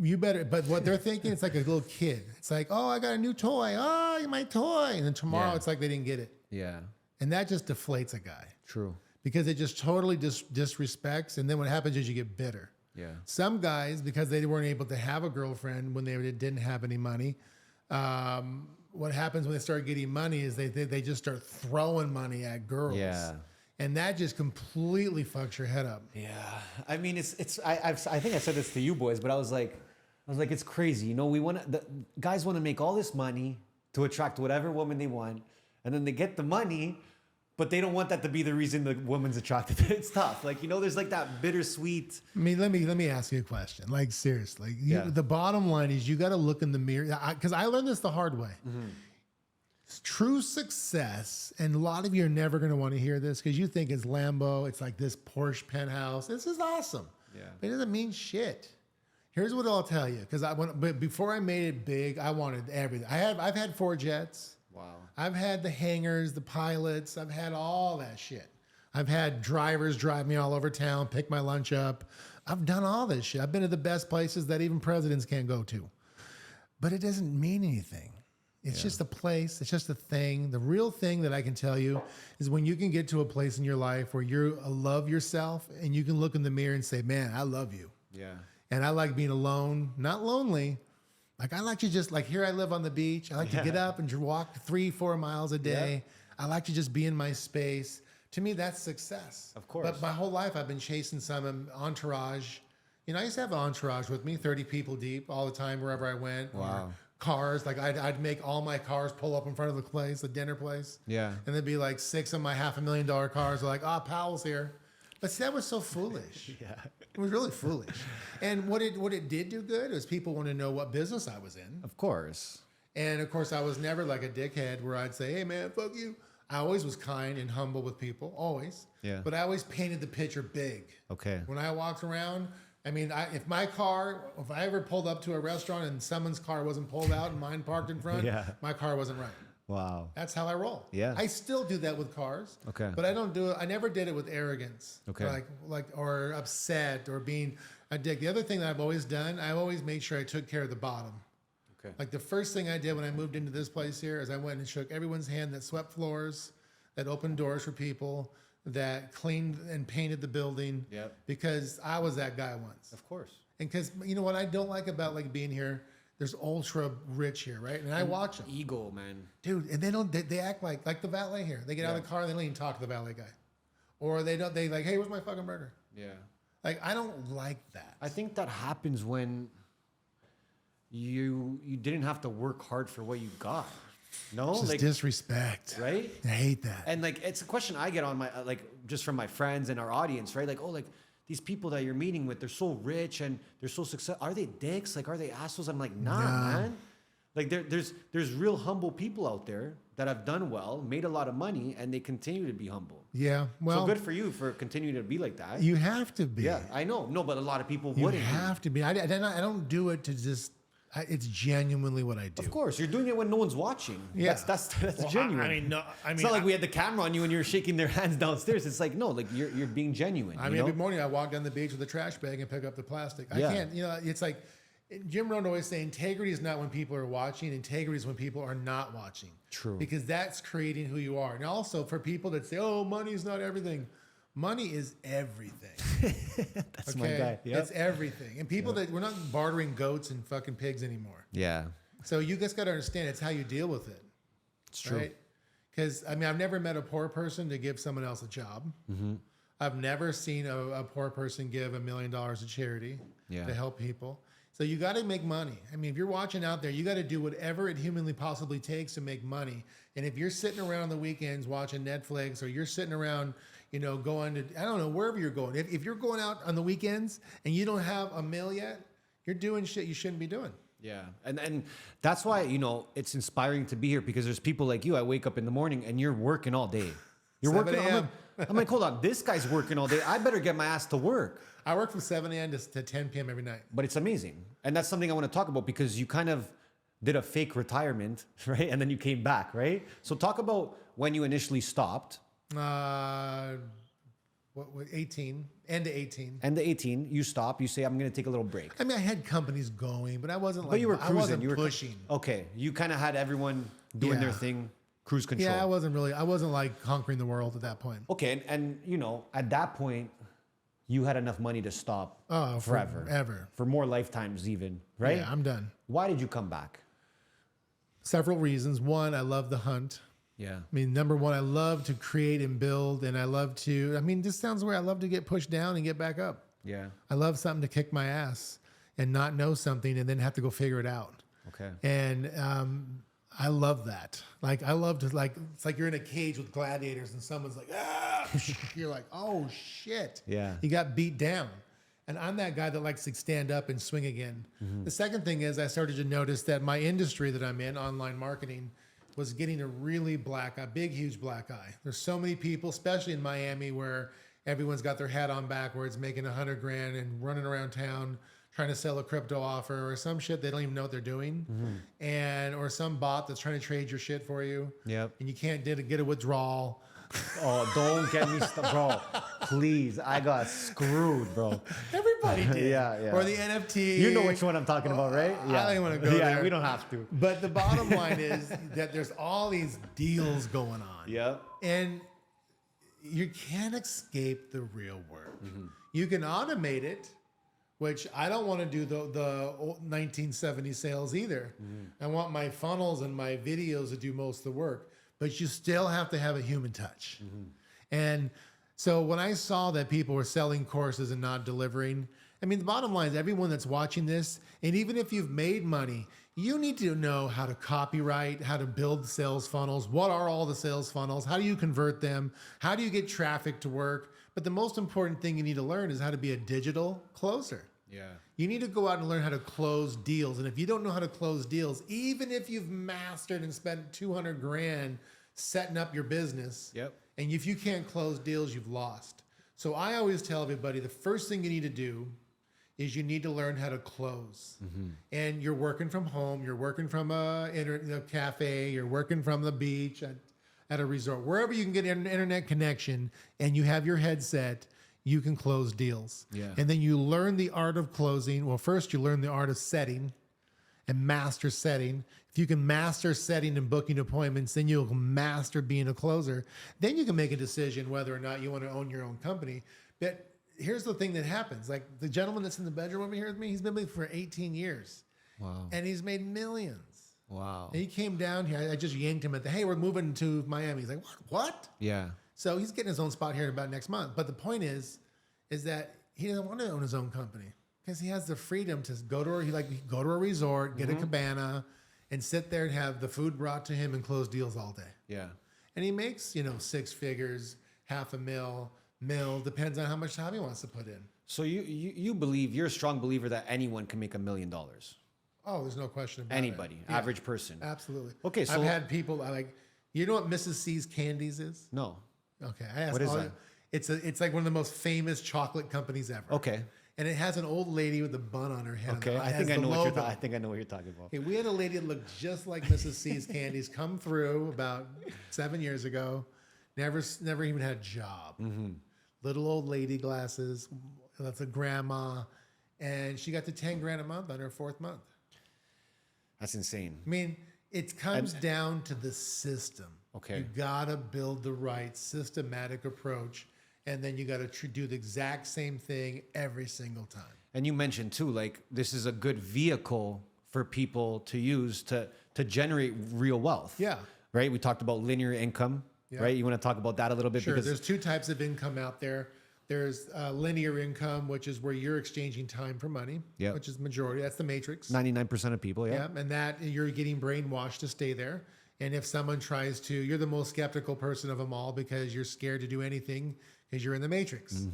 You better. But what they're thinking, it's like a little kid. It's like, oh, I got a new toy. Oh, you're my toy. And then tomorrow it's like they didn't get it. Yeah. And that just deflates a guy. True. Because it just totally disrespects. And then what happens is you get bitter. Yeah. Some guys, because they weren't able to have a girlfriend when they didn't have any money, what happens when they start getting money is they just start throwing money at girls. Yeah. And that just completely fucks your head up. Yeah. I mean, I think I said this to you boys, but I was like, it's crazy. You know, the guys want to make all this money to attract whatever woman they want. And then they get the money, but they don't want that to be the reason the woman's attracted. It's tough. Like, you know, there's like that bittersweet. I mean, let me ask you a question. Like, seriously, the bottom line is you got to look in the mirror. Because I learned this the hard way. Mm-hmm. True success, and a lot of you are never going to want to hear this because you think it's Lambo. It's like this Porsche penthouse. This is awesome. Yeah. But it doesn't mean shit. Here's what I'll tell you. But before I made it big, I wanted everything. I've had 4 jets. Wow. I've had the hangars, the pilots. I've had all that shit. I've had drivers drive me all over town, pick my lunch up. I've done all this shit. I've been to the best places that even presidents can't go to. But it doesn't mean anything. It's just a place. It's just a thing. The real thing that I can tell you is when you can get to a place in your life where you love yourself and you can look in the mirror and say, man, I love you. Yeah. And I like being alone, not lonely. Like, I like to just, like, here I live on the beach. I like to get up and walk 3-4 miles a day. I like to just be in my space. To me, that's success. Of course. But my whole life, I've been chasing some entourage. You know, I used to have an entourage with me, 30 people deep all the time, wherever I went. Wow. Or cars. Like, I'd make all my cars pull up in front of the place, the dinner place. Yeah. And there'd be like 6 of my $500,000 cars. They're like, Powell's here. But see, that was so foolish. Yeah. It was really foolish. And what it did do good was people want to know what business I was in. Of course. And of course, I was never like a dickhead where I'd say, hey man, fuck you. I always was kind and humble with people, always. Yeah. But I always painted the picture big. Okay. When I walked around, I mean, if I ever pulled up to a restaurant and someone's car wasn't pulled out and mine parked in front, my car wasn't right. Wow. That's how I roll. Yeah. I still do that with cars. Okay. But I don't do it. I never did it with arrogance. Okay. Like or upset or being a dick. The other thing that I've always done, I always made sure I took care of the bottom. Okay. Like the first thing I did when I moved into this place here is I went and shook everyone's hand that swept floors, that opened doors for people, that cleaned and painted the building. Yep. Because I was that guy once. Of course. And because you know what I don't like about like being here, there's ultra rich here, right? And I watch them. Ego, man. Dude, and they act like the valet here. They get out of the car, they don't even talk to the valet guy. Or they like, hey, where's my fucking burger? Yeah. Like, I don't like that. I think that happens when you didn't have to work hard for what you got. No, It's just like disrespect. right? I hate that. And like it's a question I get on my like just from my friends and our audience, right? Like, oh, like these people that you're meeting with, they're so rich and they're so successful. Are they dicks? Like, are they assholes? I'm like, nah, man. Like there's real humble people out there that have done well, made a lot of money, and they continue to be humble. Yeah, well, so good for you for continuing to be like that. You have to be. Yeah, I know. No, but a lot of people You wouldn't. have to be. I don't do it to just. It's genuinely what I do. Of course, you're doing it when no one's watching. Yeah, that's well, genuine. I mean, it's not like we had the camera on you and you're shaking their hands downstairs. It's like no, like you're being genuine. I mean, every morning I walk down the beach with a trash bag and pick up the plastic. I can't. You know, it's like Jim Rohn always say, integrity is not when people are watching. Integrity is when people are not watching. True. Because that's creating who you are. And also for people that say, "Oh, money's not everything." Money is everything. That's my guy. Yep. It's everything. And people that we're not bartering goats and fucking pigs anymore. Yeah. So you just got to understand it's how you deal with it. It's true. Right? Because I mean, I've never met a poor person to give someone else a job. Mm-hmm. I've never seen a poor person give $1 million to charity to help people. So you got to make money. I mean, if you're watching out there, you got to do whatever it humanly possibly takes to make money. And if you're sitting around on the weekends watching Netflix, or you're sitting around, you know, going to, I don't know, wherever you're going. If you're going out on the weekends and you don't have a meal yet, you're doing shit you shouldn't be doing. Yeah. And that's why, you know, it's inspiring to be here because there's people like you. I wake up in the morning and you're working all day. You're working. I'm like, hold on, this guy's working all day. I better get my ass to work. I work from 7 a.m. to 10 p.m. every night. But it's amazing. And that's something I want to talk about because you kind of did a fake retirement, right? And then you came back, right? So talk about when you initially stopped. 18, end of 18. And the 18, you stop, you say, I'm going to take a little break. I mean, I had companies going, but I wasn't like, But you were cruising. I wasn't you were pushing. Okay. You kind of had everyone doing their thing, cruise control. Yeah, I wasn't like conquering the world at that point. Okay. And you know, at that point, you had enough money to stop forever. Ever. For more lifetimes even, right? Yeah, I'm done. Why did you come back? Several reasons. One, I love the hunt. Yeah. I mean, number one, I love to create and build, and I love to, I mean, this sounds weird. I love to get pushed down and get back up. Yeah. I love something to kick my ass and not know something and then have to go figure it out. Okay. And I love that. Like, I love to, like, it's like you're in a cage with gladiators and someone's like, ah, you're like, oh shit. Yeah. You got beat down. And I'm that guy that likes to stand up and swing again. The second thing is I started to notice that my industry that I'm in, online marketing, was getting a really big, huge black eye. There's so many people, especially in Miami, where everyone's got their hat on backwards, making $100 grand and running around town trying to sell a crypto offer or some shit they don't even know what they're doing, or some bot that's trying to trade your shit for you. Yep. And you can't get a withdrawal. Oh, don't get me started, bro. Please, I got screwed, bro. Everybody did. Yeah. Or the NFT. You know which one I'm talking about, right? I don't even want to go there. Yeah, we don't have to. But the bottom line is that there's all these deals going on. Yep. And you can't escape the real world. You can automate it, which I don't want to do the old 1970 sales either. I want my funnels and my videos to do most of the work, but you still have to have a human touch. And so when I saw that people were selling courses and not delivering, I mean, the bottom line is everyone that's watching this, and even if you've made money, you need to know how to copyright, how to build sales funnels. What are all the sales funnels? How do you convert them? How do you get traffic to work? But the most important thing you need to learn is how to be a digital closer. Yeah. You need to go out and learn how to close deals. And if you don't know how to close deals, even if you've mastered and spent 200 grand setting up your business, and if you can't close deals, you've lost. So I always tell everybody the first thing you need to do is you need to learn how to close. And you're working from home, you're working from a cafe, you're working from the beach at a resort, wherever you can get an internet connection and you have your headset, you can close deals. Yeah. And then you learn the art of closing. Well, first you learn the art of setting and master setting. If you can master setting and booking appointments, then you'll master being a closer. Then you can make a decision whether or not you want to own your own company. But here's the thing that happens. Like the gentleman that's in the bedroom over here with me, he's been with me for 18 years. Wow. And he's made millions. Wow. And he came down here. I just yanked him at hey, we're moving to Miami. He's like, what? Yeah. So he's getting his own spot here about next month. But the point is that he doesn't want to own his own company because he has the freedom to go to a resort, get a cabana, and sit there and have the food brought to him and close deals all day. Yeah. And he makes, 6 figures, $500,000, depends on how much time he wants to put in. So you believe, you're a strong believer that anyone can make $1 million. Oh, there's no question about Anybody, it. average person. Absolutely. Okay, so I've had people you know what Mrs. C's Candies is? No. Okay, I asked What is that? It's like one of the most famous chocolate companies ever. Okay. And it has an old lady with a bun on her head. Okay. I think I know what you're talking about. Okay, we had a lady that looked just like Mrs. C's Candies come through about 7 years ago. Never even had a job. Little old lady glasses. That's a grandma. And she got to 10 grand a month on her 4th month. That's insane. I mean, it comes down to the system. Okay. You gotta build the right systematic approach, and then you gotta do the exact same thing every single time. And you mentioned too, like this is a good vehicle for people to use to generate real wealth. Yeah. Right. We talked about linear income. Yeah. Right. You want to talk about that a little bit? Sure. Because There's 2 types of income out there. There's linear income, which is where you're exchanging time for money, which is the majority. That's the matrix. 99% of people. Yeah. And that you're getting brainwashed to stay there. And if someone tries to, you're the most skeptical person of them all because you're scared to do anything because you're in the matrix.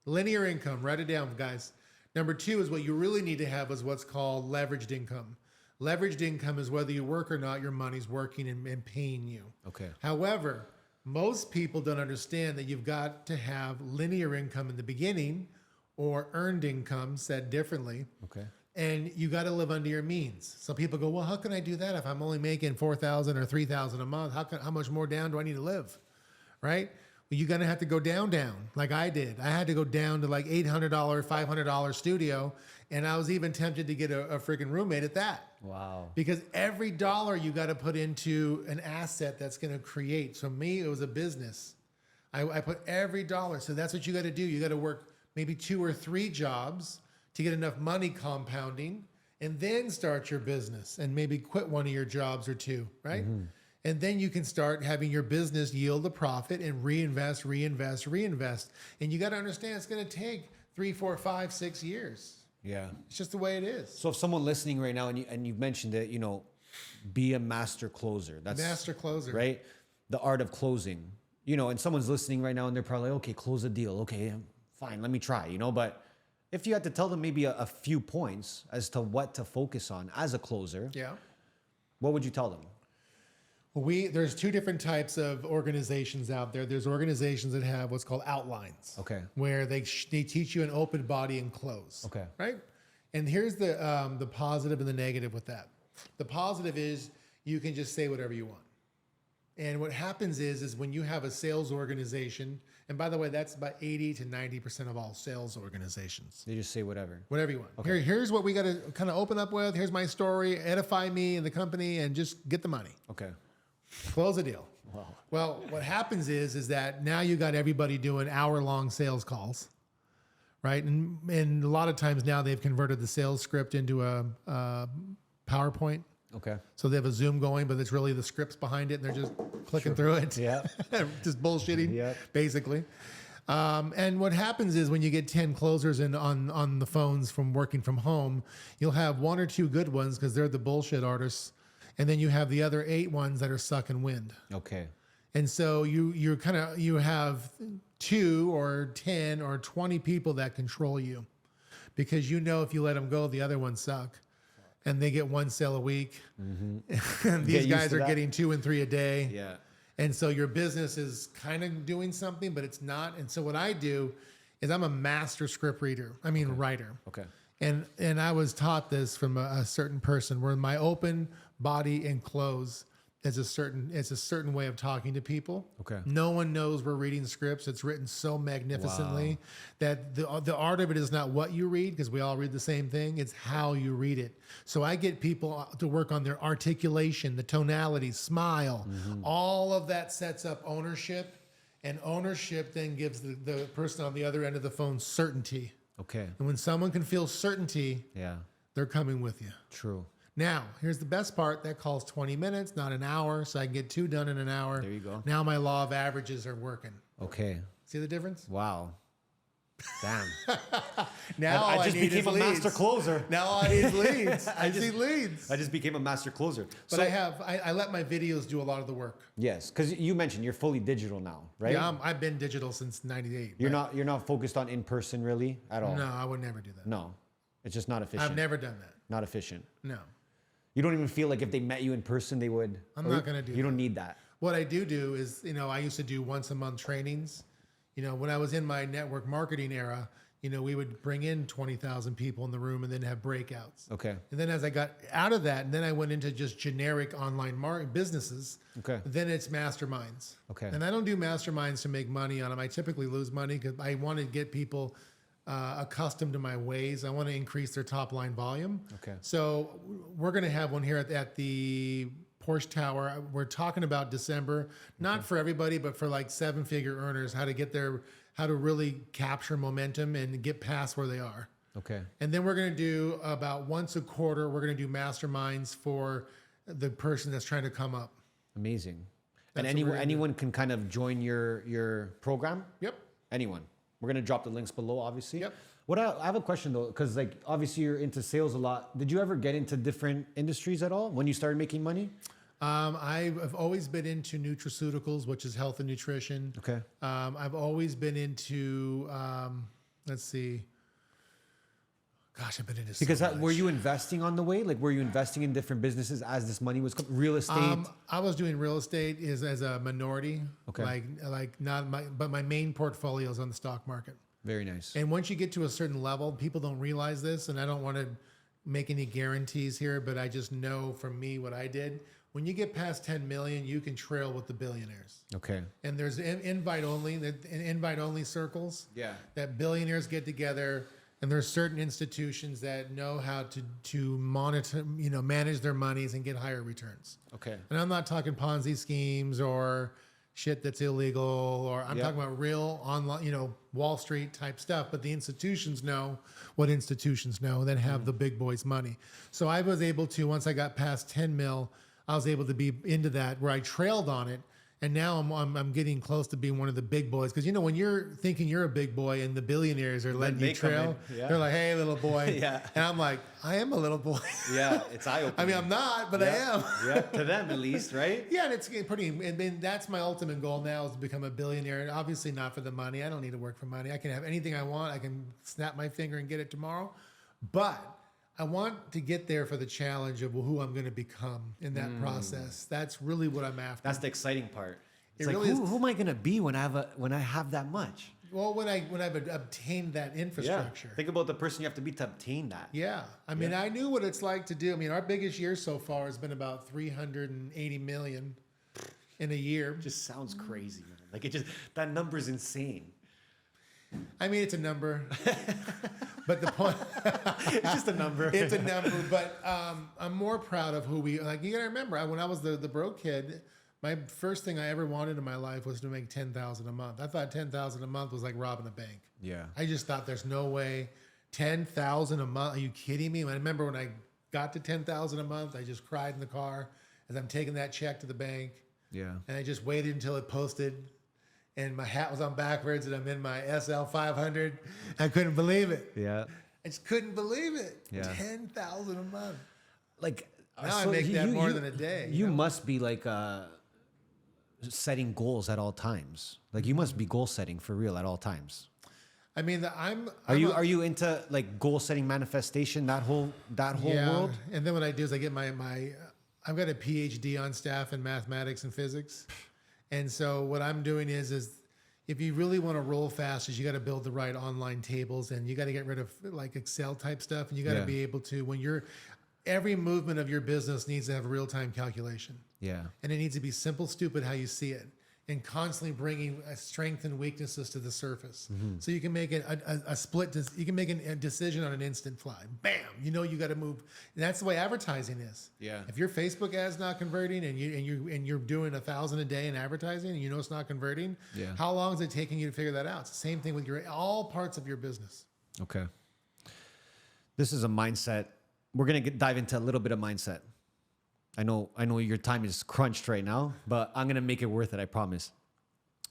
Linear income, write it down, guys. Number 2 is what you really need to have is what's called leveraged income. Leveraged income is whether you work or not, your money's working and paying you. Okay. However, most people don't understand that you've got to have linear income in the beginning or earned income, said differently. Okay. And you got to live under your means. Some people go, well, how can I do that if I'm only making $4,000 or $3,000 a month? How much more down do I need to live? Right? Well, you're going to have to go down, like I did. I had to go down to like $800, $500 studio. And I was even tempted to get a freaking roommate at that. Wow. Because every dollar you got to put into an asset that's going to create. So me, it was a business. I put every dollar. So that's what you got to do. You got to work maybe 2 or 3 jobs to get enough money compounding. and then start your business and maybe quit one of your jobs or two, right? And then you can start having your business yield a profit and reinvest. And you got to understand it's going to take 3, 4, 5, 6 years. Yeah. It's just the way it is. So if someone listening right now and you've mentioned it, be a master closer. That's master closer. Right? The art of closing. And someone's listening right now and they're probably like, okay, close a deal. Okay, fine, let me try, But if you had to tell them maybe a few points as to what to focus on as a closer, what would you tell them? There's 2 different types of organizations out there. There's organizations that have what's called outlines. Okay. Where they teach you an open body and close. Okay. Right? And here's the positive and the negative with that. The positive is you can just say whatever you want. And what happens is when you have a sales organization, and by the way, that's about 80 to 90% of all sales organizations. They just say whatever. Whatever you want. Okay. Here's what we got to kind of open up with. Here's my story. Edify me and the company and just get the money. Okay. Close a deal. Wow. Well, what happens is that now you got everybody doing hour-long sales calls, right? And a lot of times now they've converted the sales script into a PowerPoint. Okay. So they have a Zoom going, but it's really the scripts behind it, and they're just clicking through it. Yeah. Just bullshitting, Yep. basically. And what happens is when you get 10 closers in on the phones from working from home, you'll have 1 or 2 good ones because they're the bullshit artists. And then you have the other 8 ones that are sucking wind. Okay. And so you have 2 or 10 or 20 people that control you because if you let them go, the other ones suck. And they get 1 sale a week. And these guys are getting 2 and 3 a day. Yeah. And so your business is kind of doing something, but it's not. And so what I do is I'm a master script writer. Okay. And I was taught this from a certain person where my open body and close is a certain way of talking to people. Okay. No one knows we're reading scripts. It's written so magnificently that the art of it is not what you read, because we all read the same thing. It's how you read it. So I get people to work on their articulation, the tonality, smile. All of that sets up ownership, and ownership then gives the person on the other end of the phone certainty. Okay. And when someone can feel certainty, Yeah. they're coming with you. True. Now, here's the best part. That calls 20 minutes, not an hour, so I can get 2 done in an hour. There you go. Now my law of averages are working. Okay. See the difference? Wow. Damn. Now I just became a master closer. Now all I need is leads. I need leads. I just became a master closer. But I let my videos do a lot of the work. Yes, because you mentioned you're fully digital now, right? Yeah, I've been digital since '98. You're not focused on in person really at all. No, I would never do that. No, it's just not efficient. I've never done that. Not efficient. No. You don't even feel like if they met you in person, they would. I'm not going to do that. You don't need that. What I do is, I used to do once a month trainings. When I was in my network marketing era, we would bring in 20,000 people in the room and then have breakouts. Okay. And then as I got out of that, and then I went into just generic online businesses. Okay. Then it's masterminds. Okay. And I don't do masterminds to make money on them. I typically lose money because I want to get people accustomed to my ways. I want to increase their top line volume. Okay. So we're going to have one here at the Porsche Tower. We're talking about December, not for everybody, but for like 7-figure earners, how to really capture momentum and get past where they are. Okay. And then we're going to do about once a quarter, we're going to do masterminds for the person that's trying to come up. Amazing. That's and anyone can kind of join your program? Yep. Anyone. We're going to drop the links below, obviously. Yep. I have a question though, because obviously you're into sales a lot. Did you ever get into different industries at all when you started making money? I've always been into nutraceuticals, which is health and nutrition. Okay. I've always been into, let's see. Gosh, I've been into because so much. Were you investing on the way? Like, were you investing in different businesses as this money was real estate? I was doing real estate as a minority. Okay. But my main portfolio is on the stock market. Very nice. And once you get to a certain level, people don't realize this, and I don't want to make any guarantees here, but I just know from me what I did. When you get past 10 million, you can trail with the billionaires. Okay. And there's invite only circles. Yeah. That billionaires get together, and there's certain institutions that know how to monitor, manage their monies and get higher returns. Okay. And I'm not talking Ponzi schemes or shit that's illegal, or I'm talking about real online, you know, Wall Street type stuff. But the institutions know what institutions know that have the big boys' money. So I was able to, once I got past 10 mil, I was able to be into that where I trailed on it. And now I'm getting close to being one of the big boys. Because, you know, when you're thinking you're a big boy and the billionaires are letting you trail, they're like, hey, little boy. And I'm like, I am a little boy. It's eye-opening. I mean, I'm not, but I am. To them at least, right? And it's pretty, and then that's my ultimate goal now is to become a billionaire. And obviously not for the money. I don't need to work for money. I can have anything I want. I can snap my finger and get it tomorrow. But I want to get there for the challenge of who I'm going to become in that process. That's really what I'm after. That's the exciting part. It's It like, really who am I going to be when I have that much? Well, when I've obtained that infrastructure. Think about the person you have to be to obtain that. Yeah. I mean, I knew what it's like to do. I mean, our biggest year so far has been about 380 million in a year. Just sounds crazy, man. Like that number's insane. I mean, it's a number, but the point, It's just a number. it's a number, but I'm more proud of who we, like, you gotta remember, when I was the broke kid, my first thing I ever wanted in my life was to make 10,000 a month. I thought 10,000 a month was like robbing a bank. Yeah. I just thought there's no way 10,000 a month. Are you kidding me? I remember when I got to 10,000 a month, I just cried in the car as I'm taking that check to the bank. Yeah. And I just waited until it posted and my hat was on backwards and I'm in my SL 500. I couldn't believe it. Yeah. I just couldn't believe it. Yeah. 10,000 a month. Like Now I make that more than a day. You must be like setting goals at all times. Like you must be goal setting for real at all times. I mean, Are you into like goal setting manifestation, that whole world? And then what I do is I get I've got a PhD on staff in mathematics and physics. And so what I'm doing is if you really want to roll fast, is you got to build the right online tables and you got to get rid of like Excel type stuff. And you got to be able to, every movement of your business needs to have real-time calculation. Yeah. And it needs to be simple, stupid, how you see it. And constantly bringing strength and weaknesses to the surface. So you can make a split, you can make a decision on an instant fly. Bam! You got to move. And that's the way advertising is. Yeah. If your Facebook ad's not converting and you're doing 1,000 a day in advertising and it's not converting, how long is it taking you to figure that out? It's the same thing with all parts of your business. Okay. This is a mindset. We're going to dive into a little bit of mindset. I know your time is crunched right now, but I'm going to make it worth it, I promise.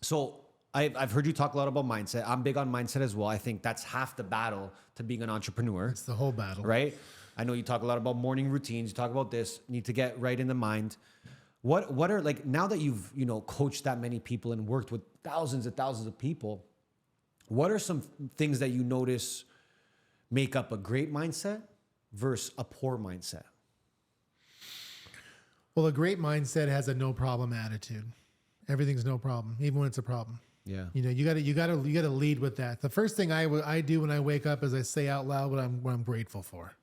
So I've heard you talk a lot about mindset. I'm big on mindset as well. I think that's half the battle to being an entrepreneur. It's the whole battle. Right? I know you talk a lot about morning routines. You talk about this. You need to get right in the mind. What are, like, now that you've, coached that many people and worked with thousands and thousands of people, what are some things that you notice make up a great mindset versus a poor mindset? Well, a great mindset has a no problem attitude. Everything's no problem, even when it's a problem. Yeah. You got to lead with that. The first thing I do when I wake up is I say out loud what I'm grateful for.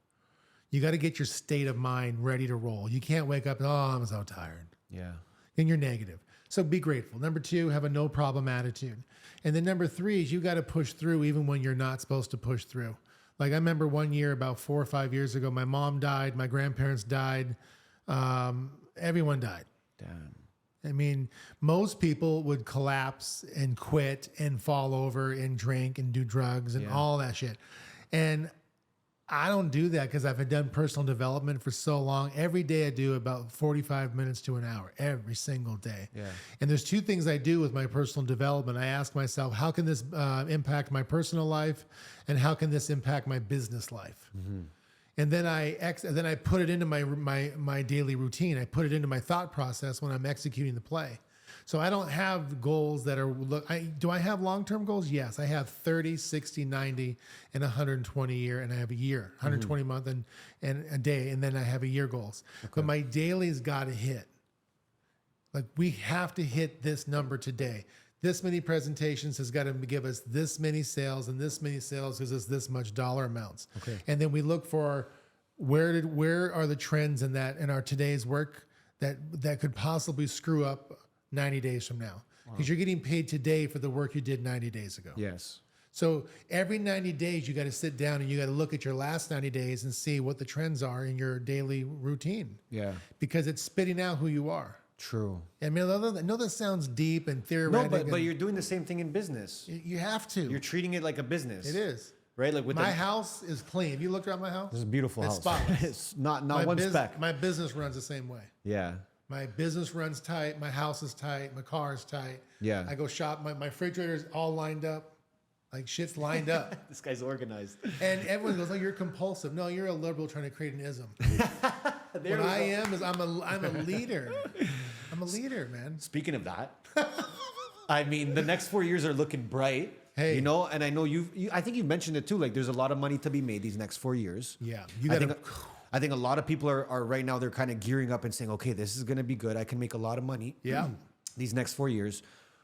You got to get your state of mind ready to roll. You can't wake up, I'm so tired. Yeah. And you're negative. So be grateful. Number 2, have a no problem attitude. And then number 3 is you got to push through even when you're not supposed to push through. Like I remember one year about 4 or 5 years ago, my mom died, my grandparents died. Everyone died. Damn. I mean, most people would collapse and quit and fall over and drink and do drugs and all that shit. And I don't do that because I've done personal development for so long. Every day I do about 45 minutes to an hour, every single day. Yeah. And there's 2 things I do with my personal development. I ask myself, how can this impact my personal life? And how can this impact my business life? Mm-hmm. And then I put it into my daily routine. I put it into my thought process when I'm executing the play. So I don't have goals that are, do I have long-term goals? Yes, I have 30, 60, 90, and 120 year, and I have a year, 120 month and a day, and then I have a year goals. Okay. But my daily's got to hit. Like we have to hit this number today. This many presentations has got to give us this many sales, and this many sales gives us this much dollar amounts. Okay. And then we look for where are the trends in our today's work that could possibly screw up 90 days from now, because you're getting paid today for the work you did 90 days ago. Yes. So every 90 days, you got to sit down and you got to look at your last 90 days and see what the trends are in your daily routine. Yeah. Because it's spitting out who you are. True. I mean, I know that sounds deep and theoretical. No, but you're doing the same thing in business. You have to. You're treating it like a business. It is. Right? Like with my house is clean. Have you looked around my house? It's a beautiful house. It's spotless. It's not one speck. My business runs the same way. Yeah. My business runs tight. My house is tight. My car is tight. Yeah. I go shop. My refrigerator's all lined up. Like shit's lined up. This guy's organized. And everyone goes, "Oh, you're compulsive." No, you're a liberal trying to create an ism. What I am is I'm a leader. I'm a leader, man. Speaking of that, I mean, the next 4 years are looking bright. Hey. You know, and I know I think you've mentioned it too. Like, there's a lot of money to be made these next 4 years. Yeah. I think a lot of people are right now, they're kind of gearing up and saying, okay, this is going to be good. I can make a lot of money. Yeah. These next 4 years.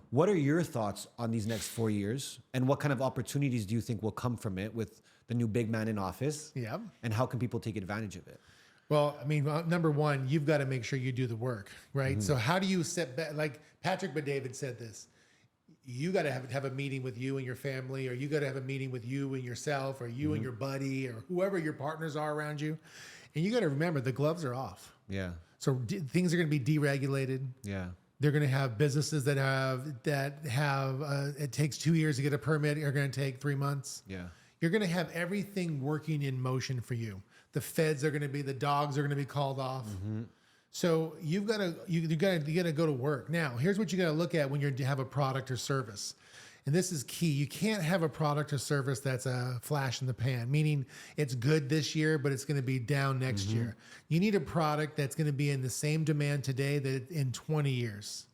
What are your thoughts on these next 4 years? And what kind of opportunities do you think will come from it with the new big man in office? Yeah. And how can people take advantage of it? Well, I mean, number one, you've got to make sure you do the work, right? So how do you set back? Like Patrick Bet-David said this. You got to have a meeting with you and your family, or you got to have a meeting with you and yourself, or you and your buddy, or whoever your partners are around you. And you got to remember the gloves are off. Yeah. So things are going to be deregulated. Yeah. They're going to have businesses that have it takes 2 years to get a permit are going to take 3 months. Yeah. You're going to have everything working in motion for you. The feds are going to be, the dogs are going to be called off. So you got to go to work. Now, here's what you got to look at when you have a product or service. And this is key. You can't have a product or service that's a flash in the pan, meaning it's good this year, but it's going to be down next year. You need a product that's going to be in the same demand today that in 20 years,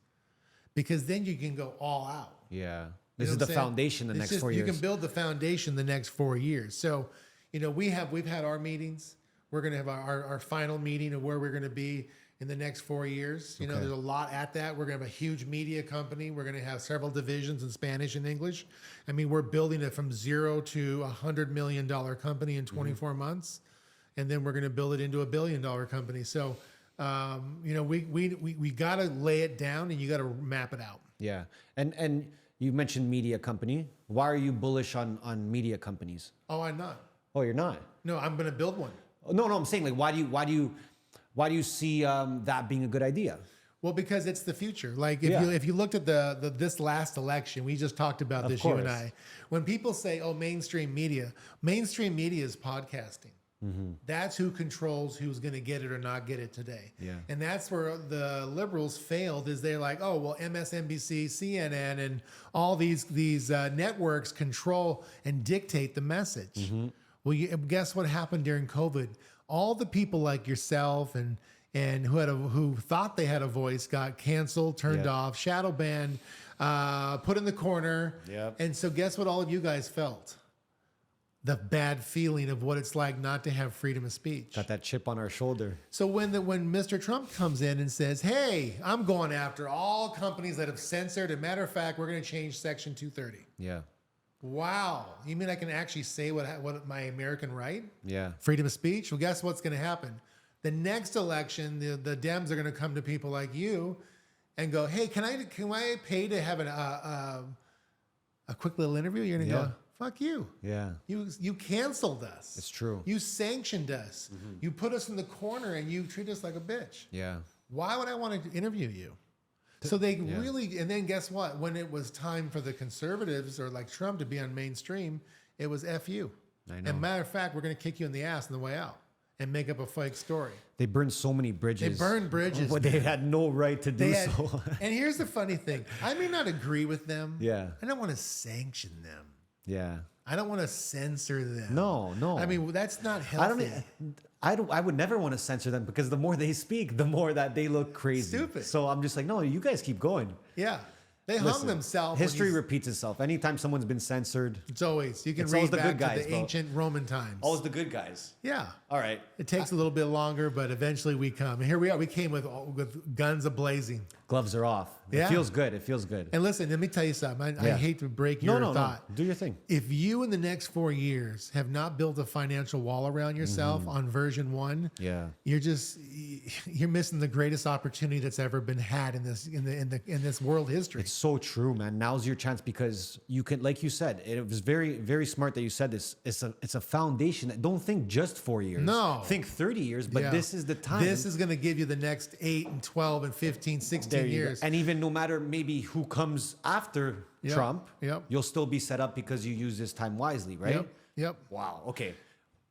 because then you can go all out. Yeah. You This know is what the I'm saying? foundation the It's next just, 4 years. You can build the foundation the next 4 years. So, you know, we've had our meetings. We're going to have our final meeting of where we're going to be in the next 4 years. You know, there's a lot at that. We're going to have a huge media company. We're going to have several divisions in Spanish and English. I mean, we're building it from zero to $100 million company in 24 months. And then we're going to build it into $1 billion company. So, you know, we got to lay it down and you got to map it out. Yeah. And you mentioned media company. Why are you bullish on media companies? Oh, I'm not. Oh, you're not? No, I'm going to build one. No, I'm saying, like, why do you see that being a good idea? Well, because it's the future. Like if you looked at this last election, we just talked about this, you and I. When people say, "Oh, mainstream media is podcasting." That's who controls who's going to get it or not get it today. Yeah. And that's where the liberals failed. Is they're like, "Oh, well, MSNBC, CNN, and all these networks control and dictate the message." Well, guess what happened during COVID? All the people like yourself and who thought they had a voice got canceled, turned off, shadow banned, put in the corner. Yep. And so guess what all of you guys felt? The bad feeling of what it's like not to have freedom of speech. Got that chip on our shoulder. So when Mr. Trump comes in and says, "Hey, I'm going after all companies that have censored, and matter of fact, we're going to change Section 230." Yeah. Wow. You mean I can actually say what my American right? Yeah. Freedom of speech? Well, guess what's going to happen? The next election, the Dems are going to come to people like you and go, "Hey, can I pay to have a quick little interview?" You're going to go, "Fuck you." Yeah. You canceled us. It's true. You sanctioned us. You put us in the corner and you treat us like a bitch. Yeah. Why would I want to interview you? So they really, and then guess what? When it was time for the conservatives or like Trump to be on mainstream, it was F you. I know. And matter of fact, we're going to kick you in the ass on the way out and make up a fake story. They burned so many bridges. They burned bridges. But they had no right to do so. And here's the funny thing. I may not agree with them. Yeah. I don't want to sanction them. Yeah. I don't want to censor them. No. I mean, that's not healthy. I would never want to censor them because the more they speak, the more that they look crazy. Stupid. So I'm just like, no, you guys keep going. Yeah. They hung themselves. History repeats itself. Anytime someone's been censored, It's always, you can It's read always the back good guys, to the bro. ancient Roman times. always the good guys. Yeah. All right. It takes a little bit longer, but eventually we come. And here we are. We came with guns a-blazing. Gloves are off. Yeah. It feels good. It feels good. And listen, let me tell you something. I Yeah. hate to break your thought. No. Do your thing. If you in the next 4 years have not built a financial wall around yourself on version 1, Yeah. you're missing the greatest opportunity that's ever been had in this world history. It's so true, man. Now's your chance because you can, like you said, it was very, very smart that you said this. It's a foundation. Don't think just 4 years. No. Think 30 years, but this is the time. This is going to give you the next 8 and 12 and 15, 16 years. And even no matter maybe who comes after Trump, you'll still be set up because you use this time wisely, right? Yep. Wow. Okay.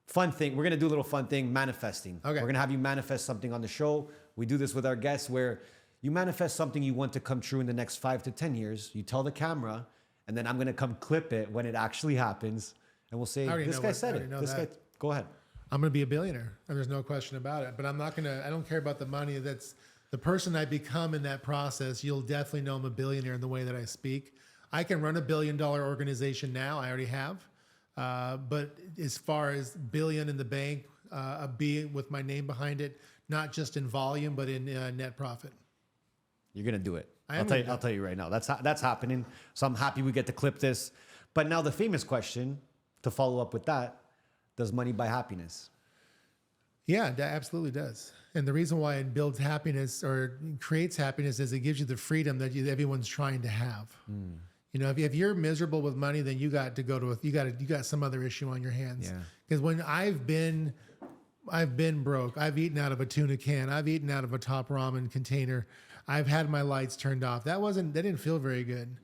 Fun thing. We're going to do a little fun thing, manifesting. Okay. We're going to have you manifest something on the show. We do this with our guests where you manifest something you want to come true in the next 5 to 10 years. You tell the camera, and then I'm going to come clip it when it actually happens. And we'll say, this guy said it. This guy, go ahead. I'm going to be a billionaire, and there's no question about it. But I'm not going to, I don't care about the money. That's the person I become in that process. You'll definitely know I'm a billionaire in the way that I speak. I can run $1 billion organization now. I already have. But as far as billion in the bank, a B with my name behind it, not just in volume, but in net profit. You're going to do it. I'll tell you right now. That's happening. So I'm happy we get to clip this. But now the famous question to follow up with that, does money buy happiness? Yeah, that absolutely does. And the reason why it builds happiness or creates happiness is it gives you the freedom that everyone's trying to have. You know, if you're miserable with money, then you got some other issue on your hands. Because when I've been broke. I've eaten out of a tuna can. I've eaten out of a top ramen container. I've had my lights turned off. That didn't feel very good.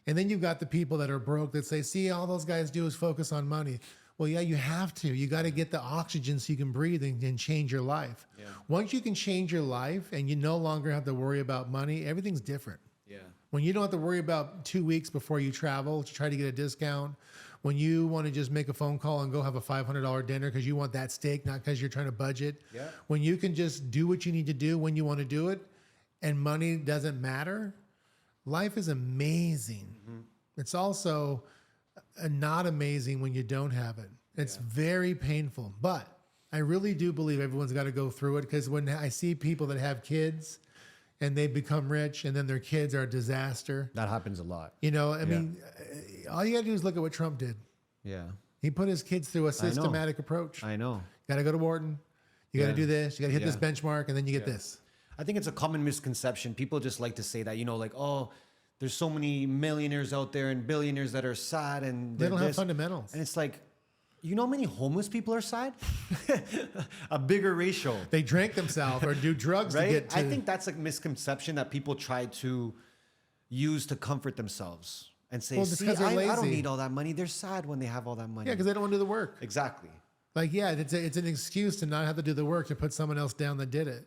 And then you've got the people that are broke that say, see, all those guys do is focus on money. Well, yeah, you have to. You got to get the oxygen so you can breathe and change your life. Once you can change your life and you no longer have to worry about money, everything's different. When you don't have to worry about 2 weeks before you travel to try to get a discount, when you want to just make a phone call and go have a $500 dinner because you want that steak, not because you're trying to budget. When you can just do what you need to do when you want to do it and money doesn't matter, life is amazing. It's also not amazing when you don't have it. It's very painful. But I really do believe everyone's got to go through it because when I see people that have kids and they become rich and then their kids are a disaster. That happens a lot. You know, I mean, all you got to do is look at what Trump did. He put his kids through a systematic approach. I know. Got to go to Wharton. You got to do this. You got to hit this benchmark, and then you get this. I think it's a common misconception. People just like to say that, you know, like, oh, there's so many millionaires out there and billionaires that are sad and they don't have fundamentals. And it's like, you know how many homeless people are sad? A bigger ratio. They drink themselves or do drugs to get to. I think that's a misconception that people try to use to comfort themselves and say, see, I don't need all that money. They're sad when they have all that money. Yeah, because they don't want to do the work. Exactly. Like, yeah, it's an excuse to not have to do the work to put someone else down that did it.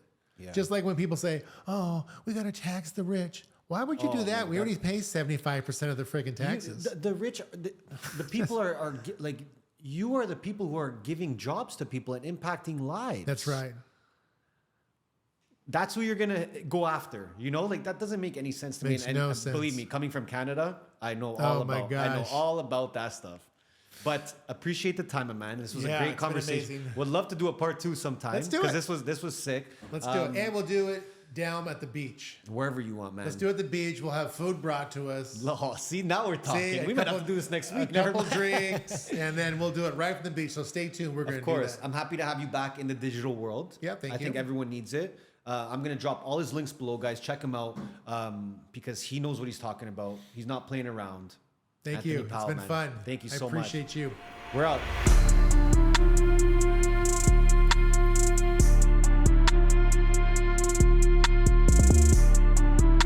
Just like when people say, oh, we got to tax the rich. Why would you do that? We already pay 75% of the freaking taxes. The rich, the people are like, you are the people who are giving jobs to people and impacting lives. That's right. That's who you're going to go after. You know, like that doesn't make any sense to me. And no sense. Believe me, coming from Canada, I know all about that stuff. But appreciate the time, man. This was a great conversation. Would love to do a part 2 sometime. Let's do it. Because this was sick. Let's do it. And we'll do it down at the beach. Wherever you want, man. Let's do it at the beach. We'll have food brought to us. Oh, see, now we're talking. We might have to do this next week. A couple drinks, and then we'll do it right from the beach. So stay tuned. We're going to do that. Of course. I'm happy to have you back in the digital world. Yeah, thank you. I think everyone needs it. I'm going to drop all his links below, guys. Check him out because he knows what he's talking about. He's not playing around. Thank you. It's been fun. Thank you so much. I appreciate you. We're out.